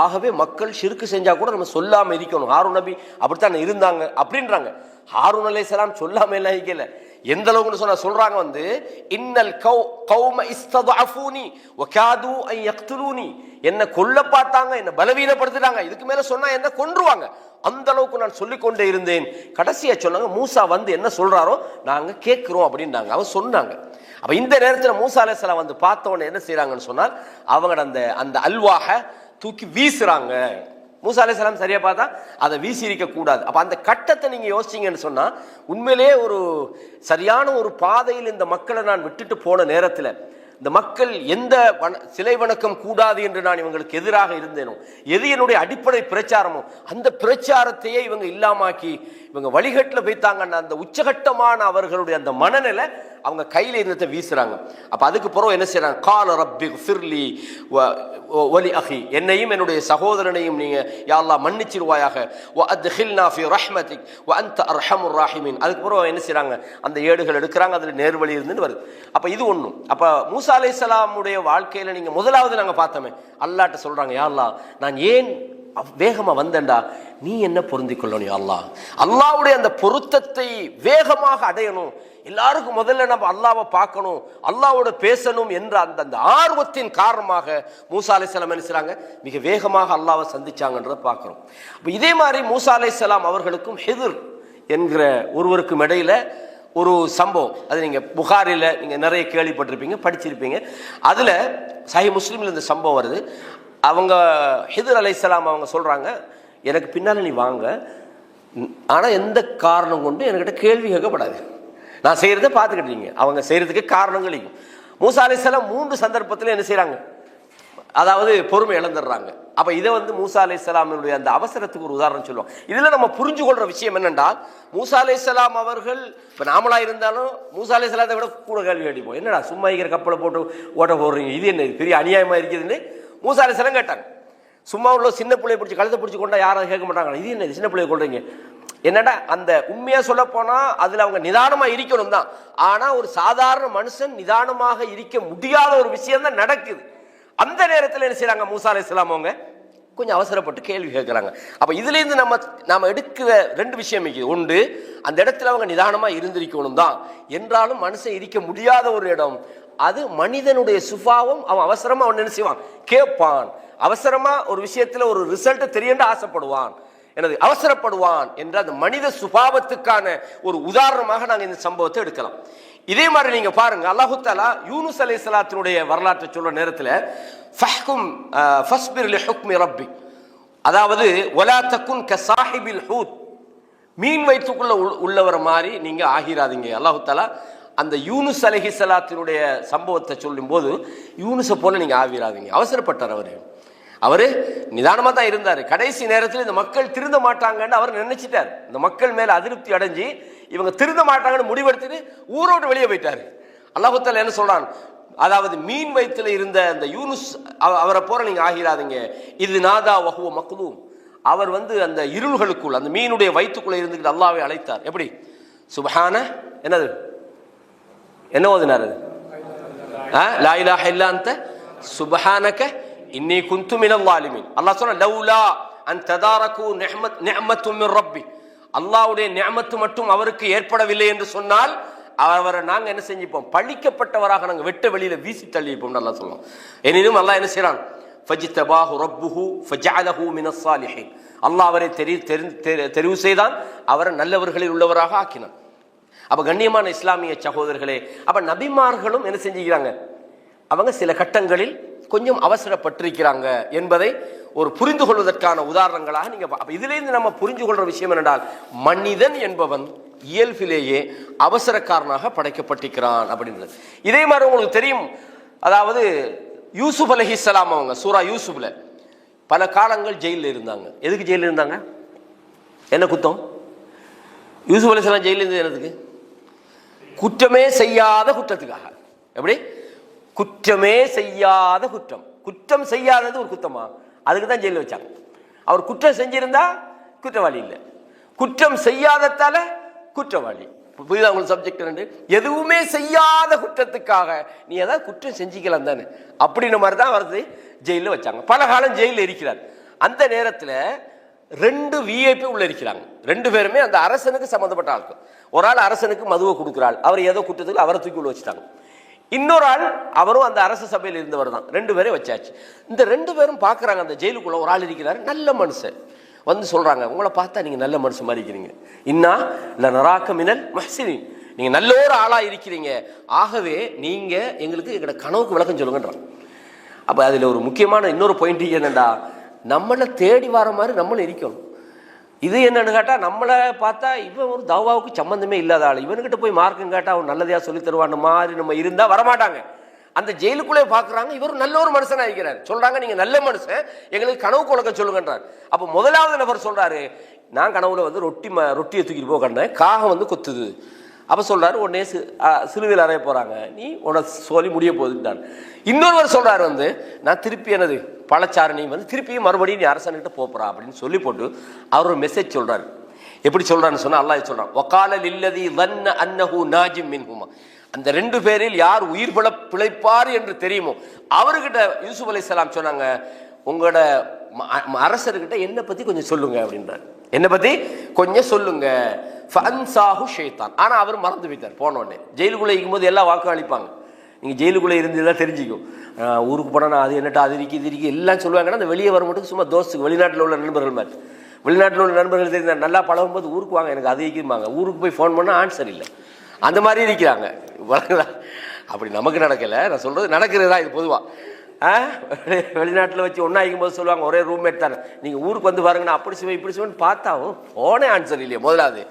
ஆகவே மக்கள் ஷிர்க் செஞ்சா கூட நம்ம சொல்லாம இருக்கணும், ஹாரூன் நபி அப்படித்தான் இருந்தாங்க அப்படின்றாங்க. ஹாரூன் அலைஹிஸ்ஸலாம் சொல்லாம எல்லாம் இருக்கல. எந்த அளவுக்கு சொன்னா சொல்றாங்க இன்னல் கௌம இஸ்ததஅஃபூனி வகாது அன் யக்துலூனி, என்ன கொல்ல பார்த்தாங்க, என்ன பலவீனப்படுத்திட்டாங்க, இதுக்கு மேல சொன்னா என்ன கொன்றுவாங்க, அந்த அளவுக்கு நான் சொல்லிக்கொண்டே இருந்தேன். கடைசியா சொன்னாங்க மூசா என்ன சொல்றாரோ நாங்க கேட்கிறோம் அப்படின்றாங்க. அவங்க சொன்னாங்க. அப்ப இந்த நேரத்தில் மூசா அலைஹிஸ்ஸலாம் பார்த்த உடனே என்ன செய்யறாங்கன்னு சொன்னால், அவங்க அந்த அல்வாஹ தூக்கி வீசுறாங்க. மூசா அலைஹிஸ்ஸலாம் சரியா பார்த்தா அதை வீசி இருக்க கூடாது. அப்ப அந்த கட்டத்தை நீங்க யோசிச்சீங்கன்னு சொன்னா, உண்மையிலே ஒரு சரியான ஒரு பாதையில் இந்த மக்களை நான் விட்டுட்டு போன நேரத்தில், இந்த மக்கள் எந்த சிலை வணக்கம் கூடாது என்று நான் இவங்களுக்கு எதிராக இருந்தேனோ, எது என்னுடைய அடிப்படை பிரச்சாரமோ, அந்த பிரச்சாரத்தையே இவங்க இல்லாமாக்கி இவங்க வழிகட்டில் வைத்தாங்கன்னா, அந்த உச்சகட்டமான அவர்களுடைய அந்த மனநிலை அவங்க கையில இருந்ததை வீசுறாங்க. அப்ப அதுக்கு பிறகு என்ன செய்யறாங்க, கால ரப்பி ஃபிர்லி வலி அஹி, என்னையும் என்னுடைய சகோதரனையும் நீங்க யா அல்லாஹ் மன்னிச்சிருவாயாக, வ அத்கில்னா ஃபி ரஹ்மதிக் வ அன்த அர்ஹமுர் ராஹிமீன். அதுக்கு பிறகு என்ன செய்யறாங்க, அந்த ஏடுகள் எடுக்கிறாங்க, அதுல நேர்வழி இருந்துன்னு வருது. அப்ப இது ஒண்ணும். அப்ப மூசா அலைஹிஸ்ஸலாமுடைய வாழ்க்கையில நீங்க முதலாவது நாங்க பார்த்தோமே, அல்லாஹ்ட்ட சொல்றாங்க, யா அல்லாஹ் நான் ஏன் வேகமா வந்தேன்டா, நீ என்ன பொருந்திக் கொள்ளணும் அல்லாஹ், அல்லாஹ்வுடைய அந்த பொருத்தத்தை வேகமாக அடையணும், எல்லாருக்கும் முதல்ல நம்ம அல்லாஹ்வை பார்க்கணும், அல்லாஹ்வோட பேசணும் என்ற அந்த ஆர்வத்தின் காரணமாக மூசா அலைஹிஸ்ஸலாம் என்ன செய்றாங்க, மிக வேகமாக அல்லாஹ்வை சந்திச்சாங்கன்றதை பார்க்கிறோம். அப்ப இதே மாதிரி மூசா அலைஹிஸ்ஸலாம் அவர்களுக்கும் ஹித்ர் என்கிற ஒருவருக்கும் இடையில ஒரு சம்பவம், அது நீங்க புகாரில நீங்க நிறைய கேள்விப்பட்டிருப்பீங்க, படிச்சிருப்பீங்க. அதுல சஹீஹ் முஸ்லிம்ல இந்த சம்பவம் வருது. அவங்க ஹித்ர் அலைஹிஸ்ஸலாம் அவங்க சொல்றாங்க, எனக்கு பின்னால நீ வாங்க, ஆனா எந்த காரணம் கொண்டு என்கிட்ட கேள்வி கேட்கப்படாது, நான் செய்யறதை பார்த்துக்கிட்டீங்க. அவங்க செய்யறதுக்கு காரணங்களையும் மூசா அலைஹிஸ்ஸலாம் 3 சந்தர்ப்பத்தில் என்ன செய்யறாங்க, அதாவது பொறுமை இழந்துடுறாங்க. அப்ப இதை மூசா அலைஹிஸ்ஸலாமுடைய அந்த அவசரத்துக்கு ஒரு உதாரணம் சொல்லுவோம். இதுல நம்ம புரிஞ்சு கொள்ற விஷயம் என்னென்றால், மூசா அலைஹிஸ்ஸலாம் அவர்கள் இப்ப நாமளா இருந்தாலும் மூசா அலைஹிஸ்ஸலாத்தை விட கூட கேள்வி கேட்போம், என்னடா சும்மா இருக்கிற கப்பலை போட்டு ஓட்ட போடுறீங்க, இது என்ன பெரிய அநியாயமா இருக்குதுன்னு மூசா அலைஹிஸ்ஸலாம் கேட்டாங்க. சும்மா உள்ள சின்ன பிள்ளைய பிடிச்சி கழுத்தை பிடிச்சி கொண்டா யாரும் கேட்க மாட்டாங்க, இது என்ன சின்ன பிள்ளைய கொள்றீங்க. என்னடா அந்த உண்மையா சொல்ல போனா அதுல அவங்க நிதானமா இருக்கணும் தான், ஆனா ஒரு சாதாரண மனுஷன் நிதானமாக இருக்க முடியாத ஒரு விஷயம் தான் நடக்குது. அந்த நேரத்தில் என்ன செய்யறாங்க, மூசா அலைஹிஸ்ஸலாம் அவங்க கொஞ்சம் அவசரப்பட்டு கேள்வி கேட்கிறாங்க. அப்ப இதுல இருந்து நாம எடுக்கிற 2 விஷயம் இருக்குது. ஒன்று, அந்த இடத்துல அவங்க நிதானமா இருந்திருக்கணும் தான், என்றாலும் மனுஷன் இருக்க முடியாத ஒரு இடம் அது. மனிதனுடைய சுபாவம், அவன் அவசரமா அவன் என்ன செய்வான், கேட்பான், அவசரமா ஒரு விஷயத்துல ஒரு ரிசல்ட் தெரியண்டு ஆசைப்படுவான், எனது அவசரப்படுவான் என்ற அந்த மனித சுபாவத்துக்கான ஒரு உதாரணமாக நாங்கள் இந்த சம்பவத்தை எடுக்கலாம். இதே மாதிரி நீங்க பாருங்க, அல்லாஹு தஆலா யூனுஸ் அலைஹிஸ்ஸலாத்தினுடைய வரலாற்றை சொல்ற நேரத்தில் ஃபஹ்கும் ஃபஸ்பிர் லிஹுக்மி ரப்பி, அதாவது வலா தகுன் கஸாஹிபில் ஹூத், மீன் வயிற்றுக்குள்ள உள்ளவர மாதிரி நீங்க ஆகிராதீங்க. அல்லாஹு தஆலா அந்த யூனுஸ் அலைஹிஸ்ஸலாத்தினுடைய சம்பவத்தை சொல்லும் போது யூனுஸை போல நீங்க ஆகிராதீங்க, அவசரப்பட்டார். அவரு நிதானமா தான் இருந்தாரு. கடைசி நேரத்தில் இந்த மக்கள் திருந்த மாட்டாங்கன்னு அவர் நினைச்சிட்டார். இந்த மக்கள் மேல அதிருப்தி அடைஞ்சு இவங்க திருந்த மாட்டாங்கன்னு முடிவெடுத்துட்டு ஊரோடு வெளியே போயிட்டாரு. அல்லாஹ் தஆலா என்ன சொல்றான், அதாவது மீன் வயிற்றுல இருந்த அந்த யூனுஸ் அவரை போற நீங்க ஆகிராதீங்க. இது நாதா வஹுவ மக்தூம், அவர் அந்த இருள்களுக்குள் அந்த மீனுடைய வயிற்றுக்குள்ள இருந்துகிட்டு அல்லாஹ்வை அழைத்தார். எப்படி சுப்ஹான, என்னது என்ன ஓதுனார், லா இலாஹ இல்லா அன்த சுப்ஹானக இன்னி குன்து மினல் ஸாலிமீன். அல்லாஹ் சொன்னா லௌலா அன் ததாரகு நிஅமத்து மின் ரப்பி, அல்லாஹ்வுடைய நிஅமத்து மட்டும் அவருக்கு ஏற்படவில்லை என்று சொன்னால் அவரை நாங்க என்ன செஞ்சிப்போம், பழிக்கப்பட்டவராக நாங்க வெட்ட வெளியில வீசி தள்ளிப்போம் அல்லாஹ் சொல்லுவோம். எனினும் அல்லாஹ் என்ன செய்றான், ஃபஜ்தபாஹு ரப்புஹு ஃபஜஅலஹு மினஸ் ஸாலிஹீன், அல்லாஹ் அவரை தெரிவு செய்தான், அவரை நல்லவர்களில் உள்ளவராக ஆக்கினான். அப்ப கண்ணியமான இஸ்லாமிய சகோதரர்களே, அப்ப நபிமார்களும் என்ன செஞ்சுக்கிறாங்க, அவங்க சில கட்டங்களில் கொஞ்சம் அவசரப்பட்டிருக்கிறாங்க என்பதை ஒரு புரிந்து கொள்வதற்கான உதாரணங்களாக நீங்க இதிலிருந்து நம்ம புரிந்து கொள்ற விஷயம் என்னென்றால், மனிதன் என்பவன் இயல்பிலேயே அவசரக்காரனாக படைக்கப்பட்டிருக்கிறான் அப்படின்றது. இதே மாதிரி உங்களுக்கு தெரியும், அதாவது யூசுப் அலைஹிஸ்ஸலாம் அவங்க சூரா யூசுப்ல பல காலங்கள் ஜெயிலில் இருந்தாங்க. எதுக்கு ஜெயிலில் இருந்தாங்க? என்ன குத்தம்? யூசுப் அலைஹிஸ்ஸலாம் ஜெயிலில் இருந்தது என்னதுக்கு? குற்றமே செய்யாத குற்றத்துக்காக. எப்படி? குற்றமே செய்யாத குற்றம். குற்றம் செய்யாதது ஒரு குற்றமா? அதுக்கு தான் ஜெயிலில் வச்சாங்க. அவர் குற்றம் செஞ்சிருந்தா குற்றவாளி இல்லை, குற்றம் செய்யாததால குற்றவாளி. புரியுதா உங்களுக்கு சப்ஜெக்ட்? ரெண்டு எதுவுமே செய்யாத குற்றத்துக்காக நீ ஏதாவது குற்றம் செஞ்சுக்கலாம் தானே, அப்படின்ற மாதிரி தான் வருது ஜெயிலில் வச்சாங்க. பல காலம் ஜெயிலில் இருக்கிறார். அந்த நேரத்தில் 2 விஐபி உள்ள இருக்கிறாங்க. 2 பேருமே அந்த அரசனுக்கு சம்மந்தப்பட்ட ஆட்கள். ஒரு ஆள் அரசனுக்கு மதுவை கொடுக்குறாள், அவர் ஏதோ குற்றத்துக்கு அவரை தூக்கி உள்ள வச்சுட்டாங்க. இன்னொரு ஆள் அவரும் அந்த அரசு சபையில் இருந்தவர் தான். 2 பேரை வச்சாச்சு. இந்த 2 பேரும் பார்க்குறாங்க, அந்த ஜெயிலுக்குள்ள ஒரு ஆள் இருக்கிறார், நல்ல மனுஷன். வந்து சொல்றாங்க, உங்களை பார்த்தா நீங்க நல்ல மனுஷன் மாதிரி இருக்கிறீங்க, இன்னா லனராக மினல் முஹ்சினீன், நீங்க நல்ல ஒரு ஆளா இருக்கிறீங்க, ஆகவே நீங்க எங்களுக்கு எங்களோட கனவுக்கு விளக்கம் சொல்லுங்கன்றாங்க. அப்ப அதுல ஒரு முக்கியமான இன்னொரு பாயிண்ட் என்னன்னா, நம்மளை தேடி வர மாதிரி நம்மளும் இருக்கணும். இது என்னன்னு கேட்டா, நம்மளை பார்த்தா இவன் ஒரு தவாவுக்கு சம்பந்தமே இல்லாத ஆள், இவனுக்கிட்ட போய் மார்க்கம் கேட்டா அவன் நல்லதையா சொல்லி தருவான் மாதிரி நம்ம இருந்தா வரமாட்டாங்க. அந்த ஜெயிலுக்குள்ளே பார்க்குறாங்க, இவர் நல்ல ஒரு மனுஷனா இருக்கிறார். சொல்றாங்க, நீங்க நல்ல மனுஷன், எங்களுக்கு கனவு குழக்க சொல்லுங்கன்றார். அப்போ முதலாவது நபர் சொல்றாரு, நான் கனவுல வந்து ரொட்டியை தூக்கிட்டு போக கண்டேன், காகம் வந்து கொத்துது. அப்போ சொல்றாரு, உடனே சிலுவையில் அறைய போறாங்க, நீ உன சொல்லி முடிய போகுதுன்றான். இன்னொருவர் சொல்றாரு வந்து, நான் திருப்பி எனது பழச்சாரணி வந்து திருப்பியும் மறுபடியும் நீ அரசன்கிட்ட போறா அப்படின்னு சொல்லி போட்டு அவர் ஒரு மெசேஜ் சொல்றாரு. எப்படி சொல்றான்னு சொன்னா, அல்லாஹ் சொல்றான், வகால லில்லதி ظن انه ناج منهما, அந்த 2 பேரில் யார் உயிர் பிழைப்பார் என்று தெரியுமோ அவர்கிட்ட யூசுப் அலைஹிஸ்ஸலாம் சொன்னாங்க, உங்களோட அரசர்கிட்ட என்னை பத்தி கொஞ்சம் சொல்லுங்க அப்படின்றார். என்னை பத்தி கொஞ்சம் சொல்லுங்க. ஃபஅன்சாஹு ஷைத்தான், ஆனா அவர் மறந்து போயிட்டார். போனோடனே ஜெயிலுக்குள்ளே இருக்கும்போது எல்லா வாக்கும் அளிப்பாங்க, நீங்க ஜெயிலுக்குள்ளே இருந்ததெல்லாம் தெரிஞ்சுக்கும். ஊருக்கு போனா அது என்னட்டா அது இருக்கு இது இருக்கு எல்லாம் சொல்லுவாங்கன்னா, அந்த வெளியே வர மட்டும் சும்மா தோஸ்து, வெளிநாட்டில் உள்ள நண்பர்கள் மாதிரி, வெளிநாட்டில் உள்ள நண்பர்கள் தெரிஞ்ச நல்லா பழகும் போது ஊருக்கு வாங்க எனக்கு அது இருக்குமாங்க, ஊருக்கு போய் ஃபோன் பண்ணால் ஆன்சர் இல்லை, அந்த மாதிரி இருக்கிறாங்க. அப்படி நமக்கு நடக்கலை, நான் சொல்றது நடக்கிறது தான். இது பொதுவாக வெளிநாட்டில் வச்சு ஒன்றாகும் போது சொல்லுவாங்க, ஒரே ரூம்மேட் தானே, நீங்கள் ஊருக்கு வந்து பாருங்கன்னா அப்படி செய்வேன் இப்படி செய்வேன்னு பார்த்தாவும் ஃபோனே ஆன்சர் இல்லையா, முதலாவது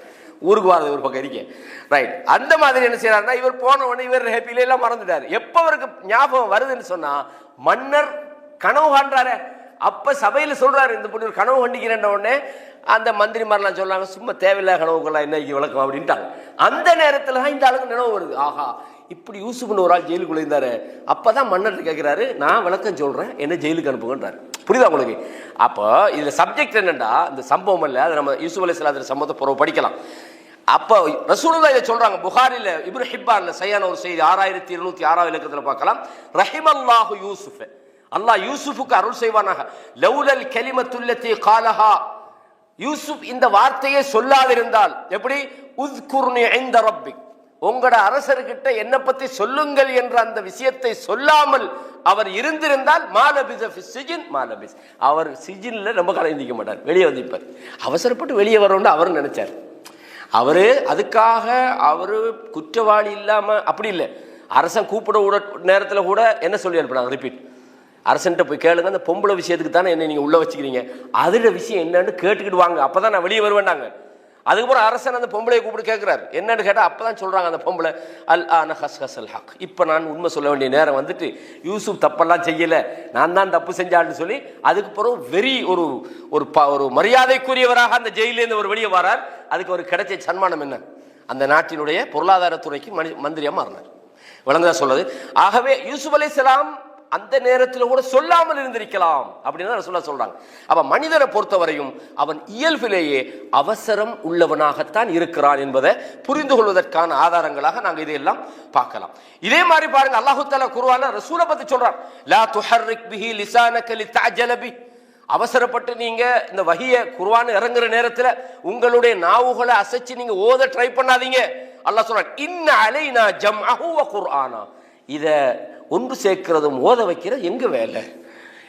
ஊருக்கு வரது ஒரு பக்கம் இருக்கேன். ரைட், அந்த மாதிரி என்ன செய்யறாருன்னா, இவர் போன உடனே இவர் ஹேப்பில எல்லாம் மறந்துட்டாரு. எப்போ அவருக்கு ஞாபகம் வருதுன்னு சொன்னா, மன்னர் கனவு காண்றாரு. அப்ப சபையில சொல்றாரு, இந்த பொண்ணு கனவு கண்டிக்கிறேன் உடனே அந்த மந்திரிமாரெல்லாம் சொல்றாங்க, சும்மா தேவையில்லாத கனவுக்கெல்லாம் என்ன விளக்கம் அப்படின்ட்டாங்க. அந்த நேரத்துல தான் இந்த ஆளுக்கு நினைவு வருது, ஆஹா இப்படி யூசுப்னு ஒரு ஆள் ஜெயிலுக்குள்ள இருந்தாரு. அப்பதான் மன்னர் கேட்கிறாரு, நான் விளக்கம் சொல்றேன், என்ன ஜெயிலுக்கு அனுப்புங்கன்றாரு. புரியுதா உங்களுக்கு? அப்போ இதுல சப்ஜெக்ட் என்னன்னா, இந்த சம்பவம் இல்ல, அது நம்ம யூசுப் அலைஹிஸ்ஸலாம் சம்பவத்தை பிறகு படிக்கலாம். அப்போ ரசூலுல்லாஹ் இதை சொல்றாங்க. புகாரில இப்னு ஹிப்பான்ல சையான ஒரு செய்தி 6206 இலக்கத்துல பார்க்கலாம். ரஹிமல்லாஹு யூசுஃப், அல்லாஹ் யூசுஃபுக்கு அருள் செய்வானாக. லௌலல் கலிமத்துல்லதி காலஹா, யூசுப் இந்த வார்த்தையை சொல்லாதிருந்தால், எப்படி உஸ்குர்னி இன்த ரப்பிக், உங்களோட அரசர்கிட்ட என்ன பத்தி சொல்லுங்கள் என்ற அந்த விஷயத்தை சொல்லாமல் அவர் இருந்திருந்தால், மாலபிஸ ஃபி சிஜின் மாலபிஸ், அவர் சிஜின்ல ரொம்ப கலைந்திக்க மாட்டார், வெளியே வந்திருப்பார். அவசரப்பட்டு வெளியே வரணும்னு அவர் நினைச்சார். அவரு அதுக்காக அவரு குற்றவாளி இல்லாம அப்படி இல்லை. அரசன் கூப்பிட நேரத்தில் கூட என்ன சொல்லி அனுப்பினாங்க, ரிப்பீட், அரசன்ட்ட போய் கேளுங்க, அந்த பொம்பளை விஷயத்துக்கு தானே என்ன நீங்க உள்ள வச்சுக்கிறீங்க, அதோட விஷயம் என்னன்னு கேட்டுக்கிட்டு வாங்க, அப்பதான் நான் வெளியே வருவேண்டாங்க. அதுக்கப்புறம் அரசன் அந்த பொம்பளையை கூப்பிட்டு கேட்கிறாரு, என்னன்னு கேட்டா அப்பதான் சொல்றாங்க அந்த பொம்பளை, அல் ஆன ஹஸ் ஹஸ் அல் ஹக், இப்ப நான் உண்மை சொல்ல வேண்டிய நேரம் வந்துட்டு, யூசுப் தப்பெல்லாம் செய்யல, நான் தான் தப்பு செஞ்சான்னு சொல்லி அதுக்கு பிறகு வெறி ஒரு ஒரு மரியாதைக்குரியவராக அந்த ஜெயிலேருந்து ஒரு வெளியே வரார். அதுக்கு ஒரு கிடைச்ச சன்மானம் என்ன, அந்த நாட்டினுடைய பொருளாதாரத்துறைக்கு மந்திரியா மாறினார். விளங்குதா சொல்றது? ஆகவே யூசுப் அலைஹிஸ்ஸலாம் அந்த நேரத்தில் கூட சொல்லாமல் இருந்திருக்கலாம் அப்படின்னு சொல்றாங்க. அப்ப மனிதனை பொறுத்தவரையும் அவன் இயல்பிலேயே அவசரம் உள்ளவனாகத்தான் இருக்கிறான் என்பதை புரிந்து கொள்வதற்கான ஆதாரங்களாக நாங்கள் இதையெல்லாம் பார்க்கலாம். இதே மாதிரி பாருங்க, அல்லாஹு தஆலா குர்ஆன்ல ரசூலை பத்தி சொல்றான், லா துஹர்ரிக் பிஹி லிசானக லிதஅஜல பி, அவசரப்பட்டு நீங்க இந்த வஹிய குர்ஆன் இறங்குற நேரத்தில் உங்களுடைய நாவுகளை அசைச்சு நீங்க ஓத ட்ரை பண்ணாதீங்க. அல்லாஹ் சொல்றான், இன்ன அலைனா ஜம்அஹு வ குர்ஆனா, இத ஒன்று சேர்க்கிறதும் ஓத வைக்கிறது எங்க வேலை,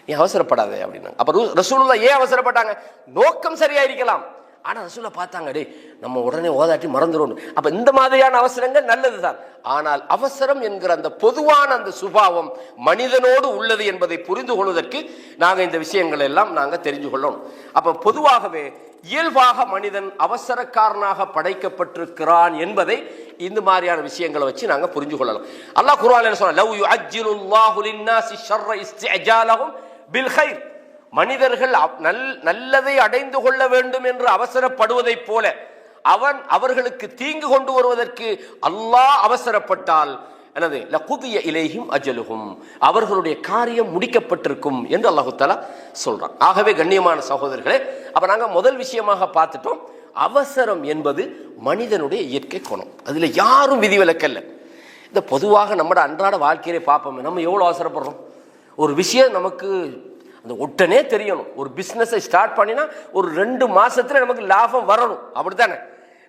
நீ அவசரப்படாதே அப்படின்னா. அப்ப ரசூலுல்லாஹ் ஏன் அவசரப்பட்டாங்க? நோக்கம் சரியா இருக்கலாம், ஆனால் ரசூலை பார்த்தாங்க, டே நம்ம உடனே ஓதாட்டி மறந்துடும். அப்போ இந்த மாதிரியான அவசரங்கள் நல்லது தான். ஆனால் அவசரம் என்கிற அந்த பொதுவான அந்த சுபாவம் மனிதனோடு உள்ளது என்பதை புரிந்து கொள்வதற்கு நாங்கள் இந்த விஷயங்கள் எல்லாம் நாங்கள் தெரிஞ்சு கொள்ளணும். அப்போ பொதுவாகவே இயல்பாக மனிதன் அவசரக்காரனாக படைக்கப்பட்டிருக்கிறான் என்பதை இந்த மாதிரியான விஷயங்களை வச்சு நாங்கள் புரிஞ்சு கொள்ளலாம். அல்லாஹ் குர்ஆன்ல என்ன சொல்றான், லவ் யுஅஜ்ஜிலுல்லாஹு லின்னாஸி ஷர்ர இஸ்திஅஜாலஹும் பில் கைர். மனிதர்கள் நல்லதை அடைந்து கொள்ள வேண்டும் என்று அவசரப்படுவதைப் போல அவர்களுக்கு தீங்கு கொண்டு வருவதற்கு அல்லாஹ் அவசரப்பட்டால் என்னது, லகுதிய இலைஹிம் அஜலுஹும், அவர்களுடைய காரியம் முடிக்கப்பட்டிருக்கும் என்று அல்லாஹு தஆலா சொல்றான். ஆகவே கண்ணியமான சகோதரர்களே, அப்ப நாங்க முதல் விஷயமாக பார்த்துட்டோம், அவசரம் என்பது மனிதனுடைய இயற்கை குணம். அதுல யாரும் விதிவிலக்கல்ல. இந்த பொதுவாக நம்ம அன்றாட வாழ்க்கையிலே பார்ப்போம், நம்ம எவ்வளவு அவசரப்படுறோம். ஒரு விஷயம் நமக்கு அந்த உடனே தெரியணும். ஒரு பிஸ்னஸை ஸ்டார்ட் பண்ணினா ஒரு 2 மாசத்துல நமக்கு லாபம் வரணும், அப்படித்தானே?